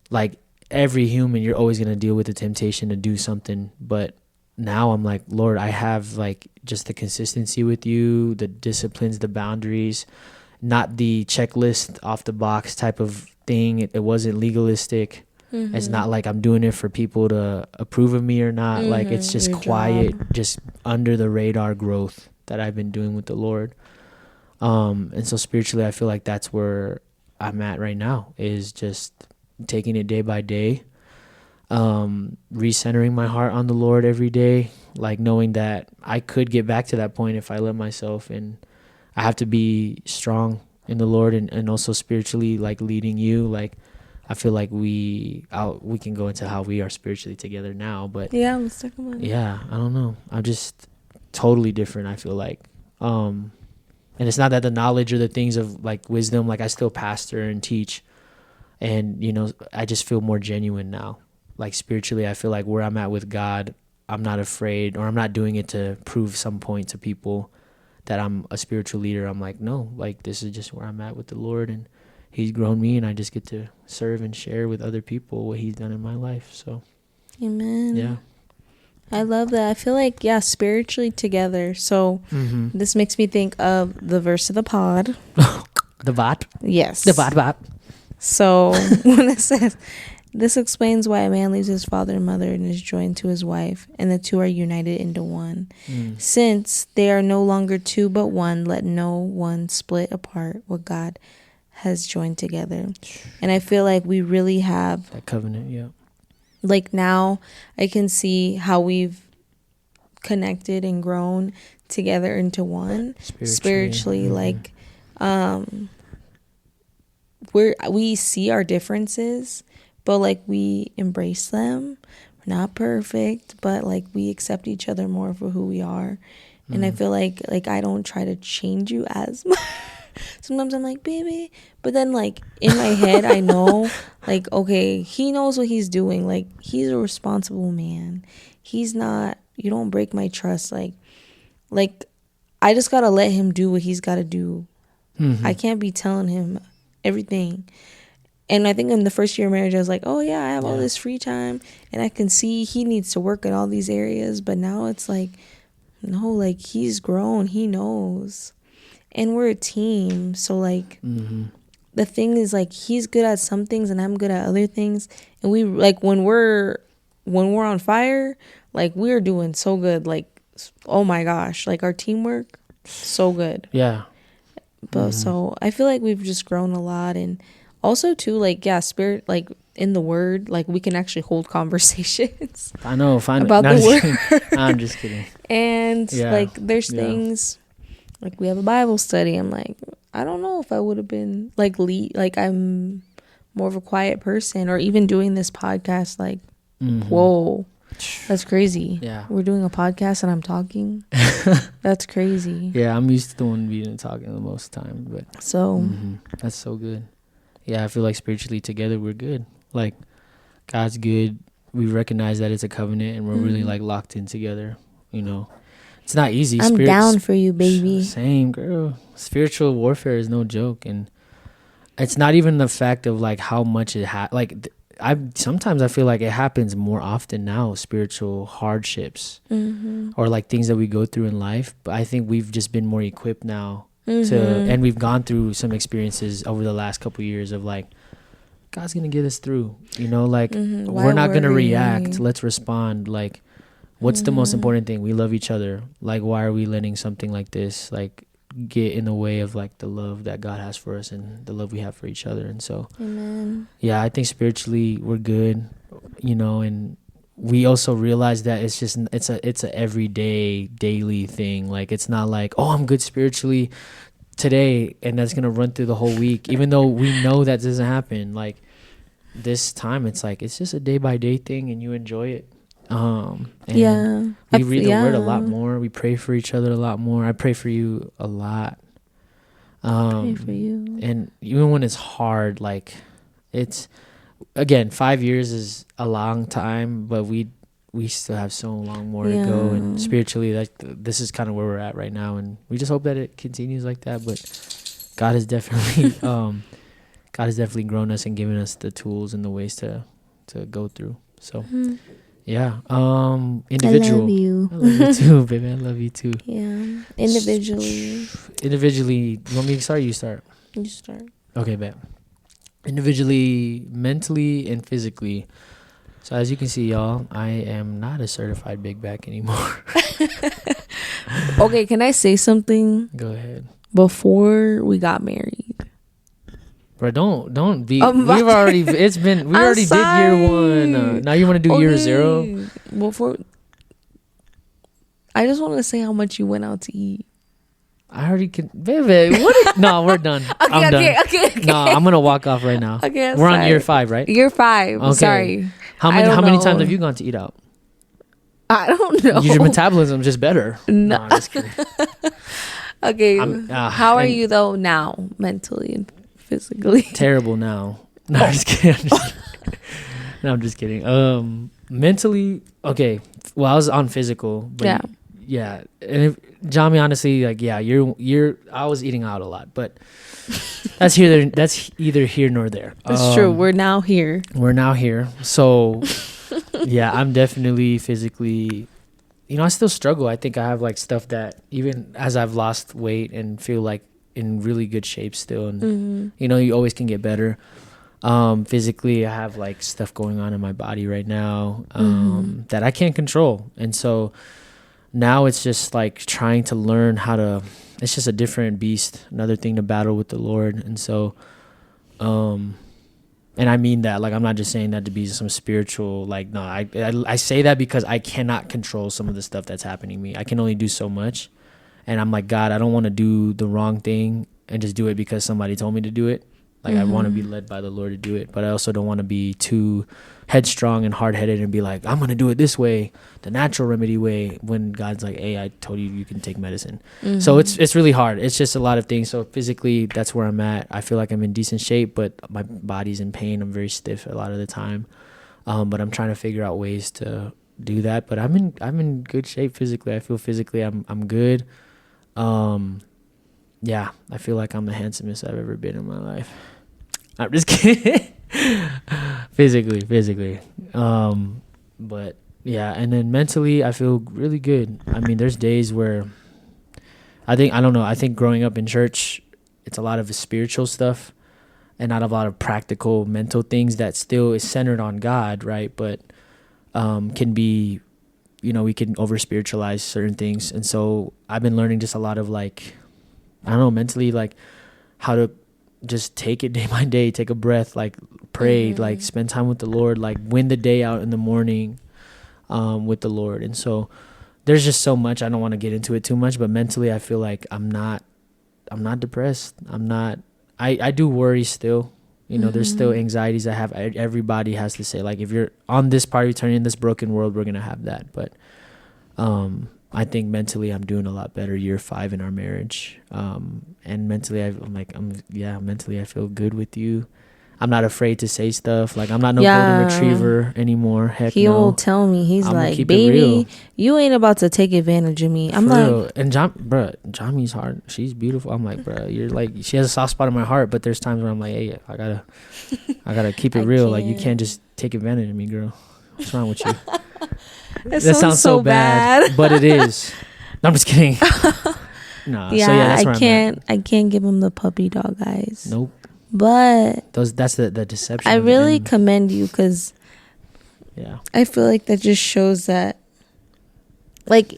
like, every human, you're always going to deal with the temptation to do something. But now I'm like, Lord, I have like just the consistency with you, the disciplines, the boundaries, not the checklist off the box type of thing. It wasn't legalistic. It's not like I'm doing it for people to approve of me or not. Like it's just quiet, just under the radar growth that I've been doing with the Lord. And so spiritually, I feel like that's where I'm at right now, is just taking it day by day. Recentering my heart on the Lord every day, like knowing that I could get back to that point if I let myself, and I have to be strong in the Lord and also spiritually, like leading you. Like I feel like we can go into how we are spiritually together now, but yeah, let's talk about it. Yeah, I don't know. I'm just totally different, I feel like. And it's not that the knowledge or the things of like wisdom, like I still pastor and teach, and I just feel more genuine now. Like spiritually, I feel like where I'm at with God, I'm not afraid, or I'm not doing it to prove some point to people that I'm a spiritual leader. I'm like, no, like this is just where I'm at with the Lord, and he's grown me, and I just get to serve and share with other people what he's done in my life. So, amen. Yeah. I love that. I feel like, spiritually together. So this makes me think of the verse of the pod. The bot? Yes. The bot. So when it says, this explains why a man leaves his father and mother and is joined to his wife, and the two are united into one. Since they are no longer two but one, let no one split apart what God has joined together. And I feel like we really have that covenant. Yeah. Like now I can see how we've connected and grown together into one spiritually. Like we see our differences, but like we embrace them. We're not perfect, but like we accept each other more for who we are. And I feel like I don't try to change you as much. Sometimes I'm like, baby, but then like in my head I know like, okay, he knows what he's doing. Like he's a responsible man. He's not, you don't break my trust. Like I just gotta let him do what he's gotta do. I can't be telling him everything. And I think in the first year of marriage I was like, oh yeah, I have all this free time and I can see he needs to work in all these areas. But now it's like, no, like he's grown, he knows. And we're a team, so like the thing is like he's good at some things and I'm good at other things, and we like when we're on fire, like we're doing so good. Like, oh my gosh, like our teamwork, so good. Yeah. But so I feel like we've just grown a lot, and also too like spirit, like in the word, like we can actually hold conversations. I know, about the word. I'm just kidding. And like there's things. Like we have a Bible study. I'm like, I don't know if I would have been like I'm more of a quiet person, or even doing this podcast. Like, whoa, that's crazy. Yeah, we're doing a podcast and I'm talking. That's crazy. Yeah, I'm used to the one being talking the most time, but so that's so good. Yeah, I feel like spiritually together we're good. Like God's good. We recognize that it's a covenant, and we're really like locked in together. You know. It's not easy. I'm down for you, baby. Same, girl. Spiritual warfare is no joke, and it's not even the fact of like how much it sometimes I feel like it happens more often now. Spiritual hardships or like things that we go through in life. But I think we've just been more equipped now and we've gone through some experiences over the last couple of years of like, God's gonna get us through. You know, like we're not gonna react. Let's respond. Like. What's the most important thing? We love each other. Like, why are we letting something like this, like, get in the way of, like, the love that God has for us and the love we have for each other? And so, yeah, I think spiritually we're good, you know, and we also realize that it's a everyday, daily thing. Like, it's not like, oh, I'm good spiritually today, and that's going to run through the whole week, even though we know that doesn't happen. Like, this time, it's like, it's just a day-by-day thing, and you enjoy it. And we read the word a lot more. We pray for each other a lot more. I pray for you a lot. Pray for you. And even when it's hard, like it's, again, 5 years is a long time, but we still have so long more to go. And spiritually, this is kind of where we're at right now. And we just hope that it continues like that. But God has definitely, grown us and given us the tools and the ways to go through. So. Yeah. Individual. I love you too, baby. I love you too. Yeah. Individually. You want me to start? You start. You start. Okay, bet. Individually, mentally, and physically. So as you can see, y'all, I am not a certified big back anymore. Okay, can I say something? Go ahead. Before we got married. Bro, don't be. We already did year one. Now you want to do year zero? Before, I just want to say how much you went out to eat. I already can, baby. No, we're done. I'm done. Okay. No, I'm gonna walk off right now. Okay, we're on year 5, right? Year 5. Okay. Sorry. How many times have you gone to eat out? I don't know. Your metabolism's just better. No, I'm just kidding. Okay. How are you though now, mentally and physically? Terrible now. No, I'm just kidding. I'm just kidding. Mentally, okay. Well, I was on physical, but yeah. And Jami, honestly, like, yeah, you're. I was eating out a lot, but that's here. That's either here nor there. That's true. We're now here. So, yeah, I'm definitely physically. I still struggle. I think I have like stuff that even as I've lost weight and feel like in really good shape still, and you always can get better. Physically, I have like stuff going on in my body right now that I can't control, and so now it's just like trying to learn how to. It's just a different beast, another thing to battle with the Lord, and so, and I mean that, like, I'm not just saying that to be some spiritual, like, no, I say that because I cannot control some of the stuff that's happening to me. I can only do so much, and I'm like, God, I don't want to do the wrong thing and just do it because somebody told me to do it. Like, I want to be led by the Lord to do it, but I also don't want to be too headstrong and hard-headed and be like, I'm going to do it this way, the natural remedy way, when God's like, hey, I told you can take medicine. So it's really hard. It's just a lot of things. So physically, that's where I'm at. I feel like I'm in decent shape, but my body's in pain. I'm very stiff a lot of the time. But I'm trying to figure out ways to do that. But I'm in good shape physically. I feel physically I'm good. Yeah, I feel like I'm the handsomest I've ever been in my life. I'm just kidding. physically. But yeah, and then mentally, I feel really good. I mean, there's days where I think growing up in church, it's a lot of spiritual stuff and not a lot of practical mental things that still is centered on God, right? But can be, we can over spiritualize certain things. And so I've been learning just a lot of like, I don't know, mentally, like how to just take it day by day, take a breath, like pray, like spend time with the Lord, like win the day out in the morning with the Lord. And so there's just so much. I don't want to get into it too much, but mentally I feel like I'm not depressed. I do worry still. There's still anxieties I have. Everybody has to say, like, if you're on this part of eternity in this broken world, we're going to have that. But I think mentally I'm doing a lot better year 5 in our marriage. And mentally mentally I feel good with you. I'm not afraid to say stuff. Like, I'm not no golden retriever anymore. Heck no. He'll tell me, he's like, baby, you ain't about to take advantage of me. I'm like, real. And Jami's hard. She's beautiful. I'm like, bro, you're like, she has a soft spot in my heart, but there's times where I'm like, hey, I gotta keep it real. Like, you can't just take advantage of me, girl. What's wrong with you? That sounds so bad. But it is. No, I'm just kidding. No. Yeah, so yeah, that's I can't give him the puppy dog eyes. Nope. But that's the deception. I really commend you, because yeah, I feel like that just shows that, like,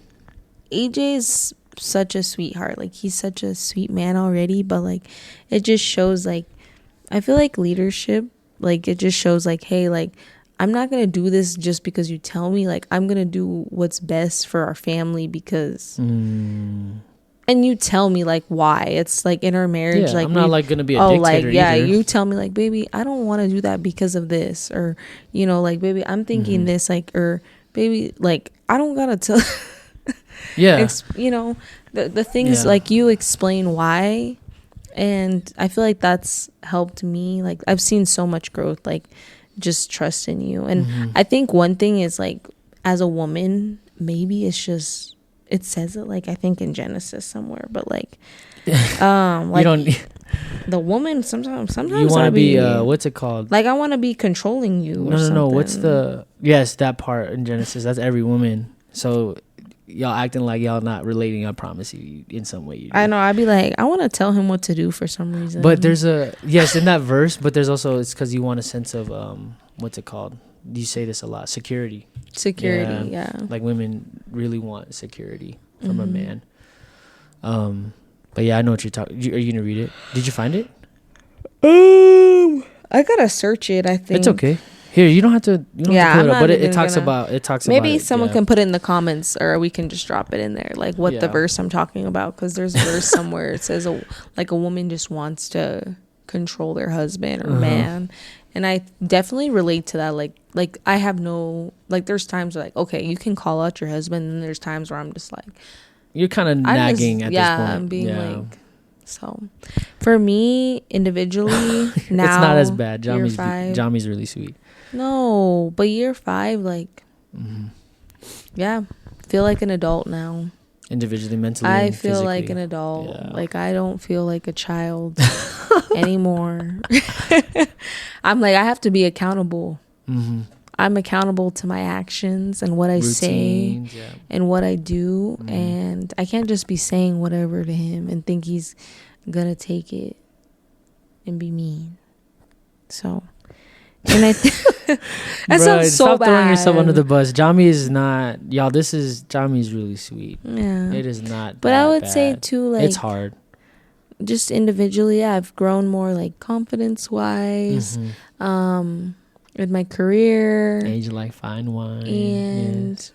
AJ's such a sweetheart. Like, he's such a sweet man already, but like, it just shows, like, I feel like leadership, like, it just shows like, hey, like, I'm not gonna do this just because you tell me. Like, I'm gonna do what's best for our family because and you tell me, like, why. It's like in our marriage, yeah, like, I'm not like gonna be a dictator either. You tell me, like, baby, I don't want to do that because of this, or like, baby, I'm thinking this, like, or baby, like, I don't gotta tell yeah the things, like, you explain why. And I feel like that's helped me. Like, I've seen so much growth, like, just trust in you. And I think one thing is, like, as a woman, maybe it's just, it says it, like, I think in Genesis somewhere, but like like, you don't, the woman sometimes you want to be what's it called, like, I want to be controlling you. No, what's the, yes, that part in Genesis, that's every woman. So y'all acting like y'all not relating. I promise you, in some way you do. I know. I'd be like, I want to tell him what to do for some reason. But there's in that verse, but there's also, it's because you want a sense of what's it called, you say this a lot, security, yeah. Like, women really want security from a man. But yeah, I know what you're talking. Are you gonna read it? Did you find it? I gotta search it. I think it's okay. Here, you don't have to. You don't have to put it up, but it talks about. Maybe someone can put it in the comments, or we can just drop it in there, like what the verse I'm talking about. Because there's a verse somewhere it says a woman just wants to control their husband or man, and I definitely relate to that. Like I have no, like, there's times where, like, okay, you can call out your husband, and there's times where I'm just like, you're kind of nagging at this point. I'm being like. So, for me individually, now it's not as bad. Jami's really sweet. No, but year 5, like, yeah, feel like an adult now. individually, mentally. I and feel physically. like an adult. Yeah. Like I don't feel like a child anymore. I'm like, I have to be accountable. Mm-hmm. I'm accountable to my actions and what I say and what I do. Mm-hmm. And I can't just be saying whatever to him and think he's gonna take it and be mean. So, and I that sounds so stop bad. Throwing yourself under the bus. Jami is not, y'all. Jami's really sweet. Yeah, it is not. But I would say too, like it's hard. Just individually, I've grown more like confidence wise, with my career. Age like fine wine, and yes.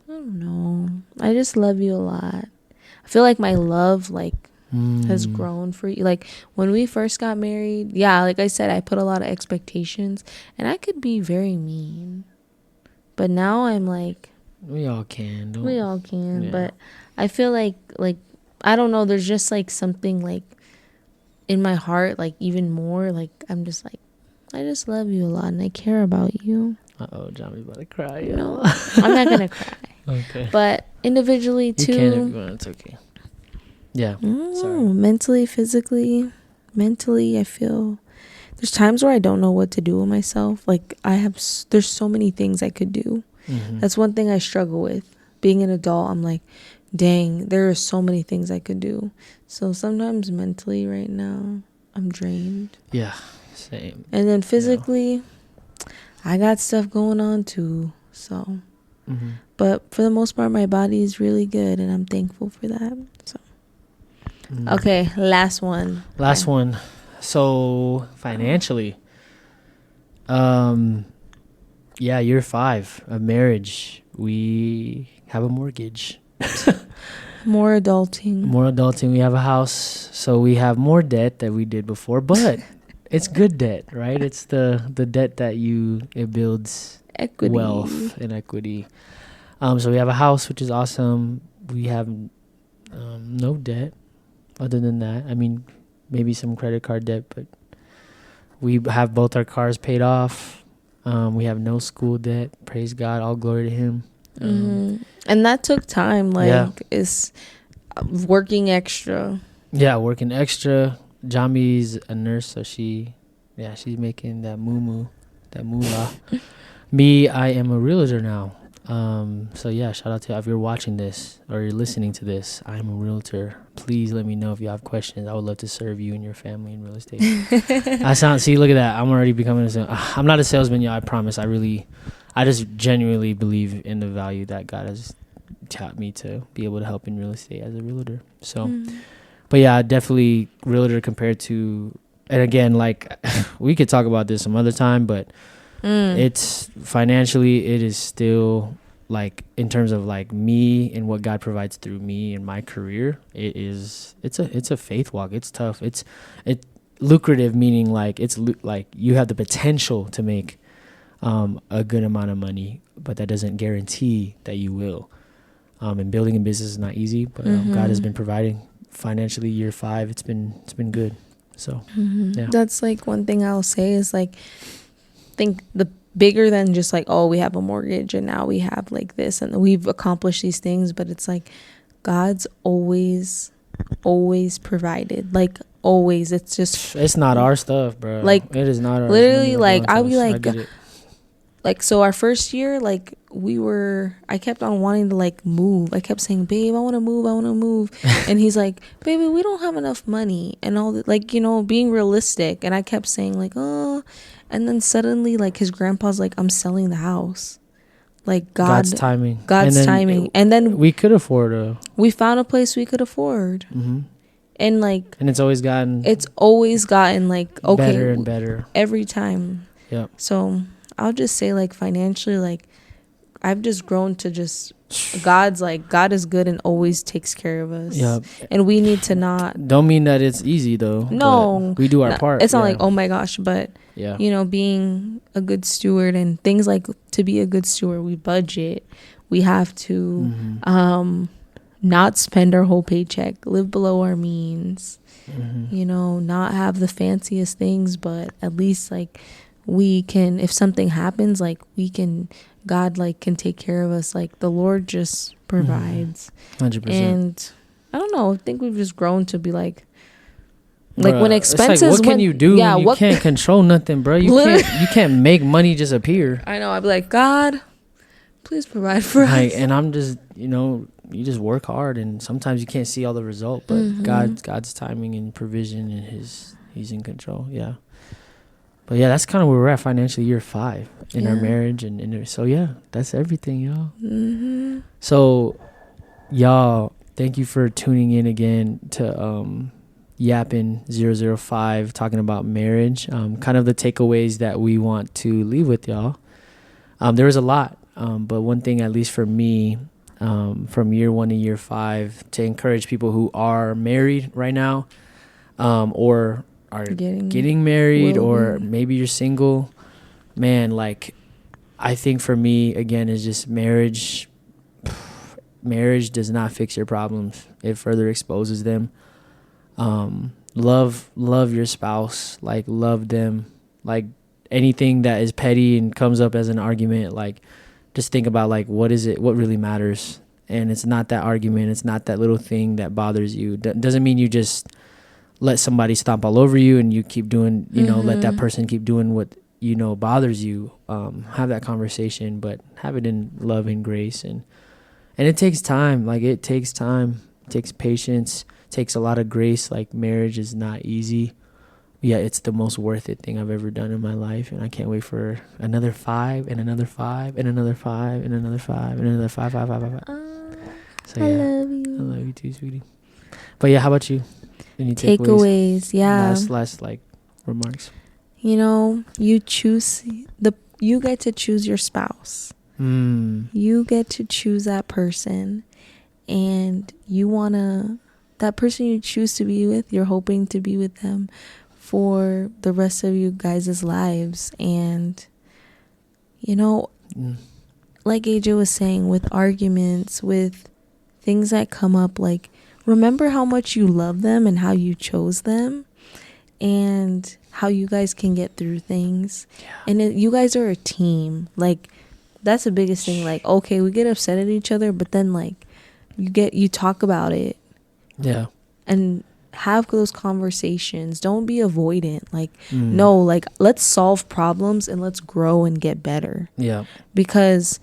I don't know. I just love you a lot. I feel like my love has grown for you. Like when we first got married, like I said, I put a lot of expectations and I could be very mean. But now I'm like, we all can. Yeah. But I feel like I don't know, there's just like something like in my heart, like even more, like I'm just like, I just love you a lot and I care about you. Johnny's about to cry. No, I'm not gonna cry. Okay. But individually too. You can if you want. It's okay. Yeah. Sorry. Mentally, physically, I feel there's times where I don't know what to do with myself. Like there's so many things I could do. Mm-hmm. That's one thing I struggle with. Being an adult, I'm like, dang, there are so many things I could do. So sometimes mentally right now, I'm drained. Yeah, same. And then physically, I got stuff going on too. So, but for the most part, my body is really good and I'm thankful for that. So. Okay, last one. So financially, year 5 of marriage, we have a mortgage. More adulting. We have a house, so we have more debt than we did before, but it's good debt, right? It's the debt that it builds equity. Wealth and equity. So we have a house, which is awesome. We have no debt. Other than that, I mean, maybe some credit card debt, but we have both our cars paid off. We have no school debt. Praise God. All glory to him. And that took time. Is working extra. Yeah, working extra. Jami's a nurse, so she's making that moolah. Me, I am a realtor now. So shout out to you. If you're watching this or you're listening to this, I'm a realtor. Please let me know if you have questions. I would love to serve you and your family in real estate. Look at that. I'm already becoming I'm not a salesman, y'all. I promise. I just genuinely believe in the value that God has taught me to be able to help in real estate as a realtor. So, but definitely realtor compared to, and again, like we could talk about this some other time, but it's financially, it is still like in terms of like me and what God provides through me and my career, it's a faith walk. It's tough. It's lucrative, meaning like like you have the potential to make a good amount of money, but that doesn't guarantee that you will. And building a business is not easy, but God has been providing financially. Year 5, it's been good. So that's like one thing I'll say is like, think the bigger than just like, we have a mortgage and now we have like this and we've accomplished these things, but it's like God's always provided, like always. It's not our stuff, bro. Like it is not our literally like I'll be like so our first year, like I kept on wanting to like move. I kept saying, babe, I want to move. And he's like, baby, we don't have enough money and all that, like, being realistic. And I kept saying like, and then suddenly like his grandpa's like, I'm selling the house. Like God's timing. And then we could afford we found a place we could afford. And like, and it's always gotten like, okay, better and better every time. Yep. So I'll just say like financially, like I've just grown to just God is good and always takes care of us. Yep. And we need to not. Don't mean that it's easy though. No, we do our part. It's not like, oh my gosh, but being a good steward and things like, to be a good steward, we budget. We have to not spend our whole paycheck, live below our means. Not have the fanciest things, but at least like we can, if something happens, like we can God like can take care of us. Like the Lord just provides. 100%. And I don't know, I think we've just grown to be like when expenses, it's like, what can you do? Yeah, you can't control nothing, bro. You can't make money just appear. I know. I'd be like, God, please provide for us. And I'm just, you just work hard, and sometimes you can't see all the result, but God's timing and provision, and He's in control. Yeah. But yeah, that's kind of where we're at financially, year 5 in our marriage, and so yeah, that's everything, y'all. So, y'all, thank you for tuning in again to YAPpin 005, talking about marriage. Kind of the takeaways that we want to leave with y'all. There was a lot, but one thing, at least for me, from year 1 to year 5, to encourage people who are married right now, or are getting married, or maybe you're single, man, like, I think for me, again, is just marriage does not fix your problems. It further exposes them. Love your spouse, like, love them. Like, anything that is petty and comes up as an argument, like, just think about, like, what really matters. And it's not that argument, it's not that little thing that bothers you. Doesn't mean you just let somebody stomp all over you and you keep doing, let that person keep doing what bothers you. Have that conversation, but have it in love and grace, and it takes time. Like, it takes time, it takes patience, it takes a lot of grace. Like, marriage is not easy. Yeah, it's the most worth it thing I've ever done in my life, and I can't wait for another 5 and another 5 and another 5 and another 5 and another 5. So yeah, I love you. I love you too, sweetie. But yeah, how about you? Any takeaways? Yeah. Last like remarks. You get to choose your spouse. You get to choose that person, and that person you choose to be with, you're hoping to be with them for the rest of you guys' lives. And like AJ was saying, with arguments, with things that come up, like, remember how much you love them and how you chose them, and how you guys can get through things. And you guys are a team. Like, that's the biggest thing. Like, okay, we get upset at each other, but then, like, you talk about it. Yeah. And have those conversations. Don't be avoidant. Like, no, like, let's solve problems and let's grow and get better. Yeah. Because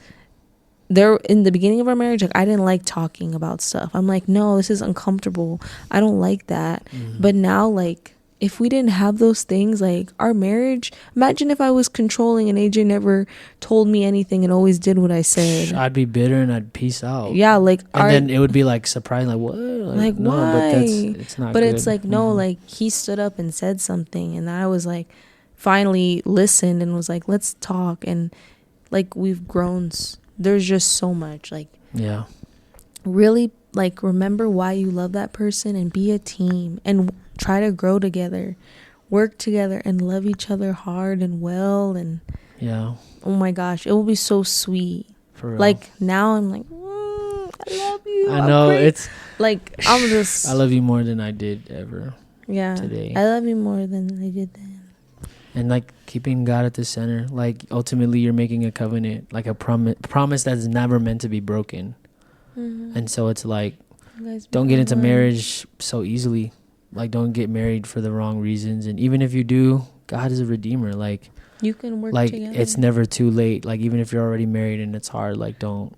in the beginning of our marriage, like, I didn't like talking about stuff. I'm like, no, this is uncomfortable. I don't like that. But now, like, if we didn't have those things, like, our marriage, imagine if I was controlling and AJ never told me anything and always did what I said. I'd be bitter and I'd peace out. Yeah, like, and then it would be like surprising, like, what? Like, no, why? But it's not. But good. It's like, no, like, he stood up and said something, and I was like, finally listened and was like, let's talk. And like, we've grown. There's just so much, like, yeah, really, like, remember why you love that person and be a team and try to grow together, work together, and love each other hard and well. And yeah, oh my gosh, it will be so sweet. For real. Like, now I'm like, I love you. I know, it's like, I'm just, I love you more than I did ever. Yeah, today. I love you more than I did then. And like, keeping God at the center, like, ultimately you're making a covenant, like a promise that's never meant to be broken. And so it's like, don't get into marriage so easily. Like, don't get married for the wrong reasons. And even if you do, God is a redeemer. Like, you can work like together. It's never too late. Like, even if you're already married and it's hard, like, don't,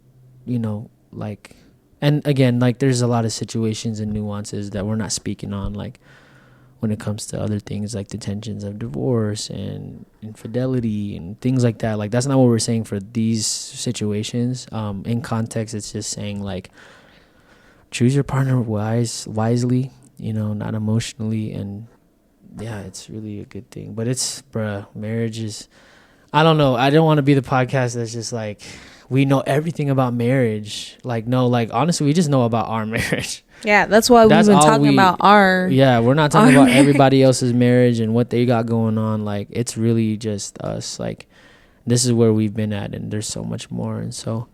like, and again, like, there's a lot of situations and nuances that we're not speaking on, like, when it comes to other things, like the tensions of divorce and infidelity and things like that. Like, that's not what we're saying for these situations. In context, it's just saying, like, choose your partner wisely, not emotionally. And yeah, it's really a good thing. But marriage is, I don't know. I don't want to be the podcast that's just like, we know everything about marriage. Like, no, like, honestly, we just know about our marriage. Yeah, that's why we've been talking about our. Yeah, we're not talking about everybody else's marriage and what they got going on. Like, it's really just us. Like, this is where we've been at, and there's so much more. And so,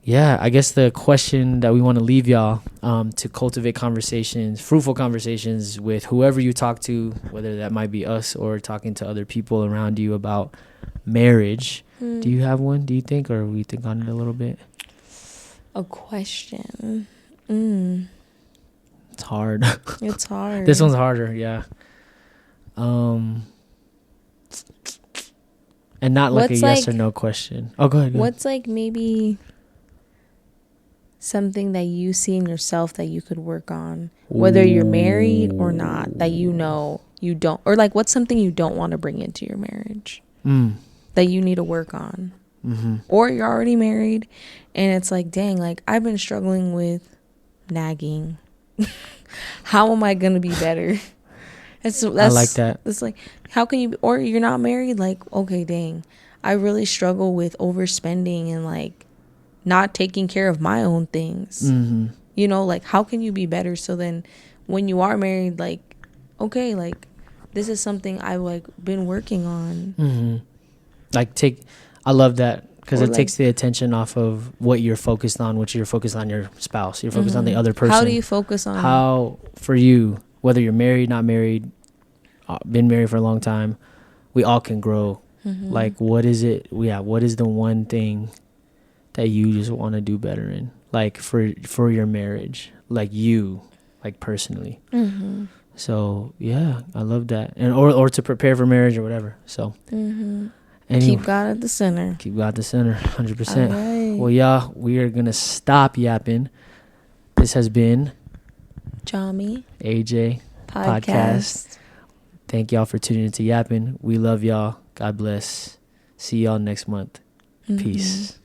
yeah, I guess the question that we want to leave y'all, to cultivate fruitful conversations with whoever you talk to, whether that might be us or talking to other people around you about marriage, Do you have one, do you think, or we think on it a little bit? A question. It's hard. It's hard. This one's harder, yeah. And not like a yes or no question. Oh, go ahead. What's like maybe something that you see in yourself that you could work on, whether you're married or not, that you know you don't, or like what's something you don't want to bring into your marriage that you need to work on? Or you're already married and it's like, dang, like I've been struggling with nagging. How am I gonna be better? That's I like that. It's like, how can you, or you're not married, like, okay, dang, I really struggle with overspending and like not taking care of my own things. You know, like how can you be better? So then when you are married, like, okay, like this is something I've like been working on. Like I love that, because it takes the attention off of what you're focused on, which you're focused on your spouse. You're focused on the other person. How do you focus on how, for you, whether you're married, not married, been married for a long time, we all can grow. Like, what is it? Yeah, what is the one thing that you just want to do better in, like for your marriage, like you, like personally. So yeah, I love that, and or to prepare for marriage or whatever. So anyway, keep God at the center. Keep God at the center, 100%. Right. Well, y'all, we are gonna stop yapping. This has been Jami AJ podcast. Thank y'all for tuning into YAPpin. We love y'all. God bless. See y'all next month. Peace.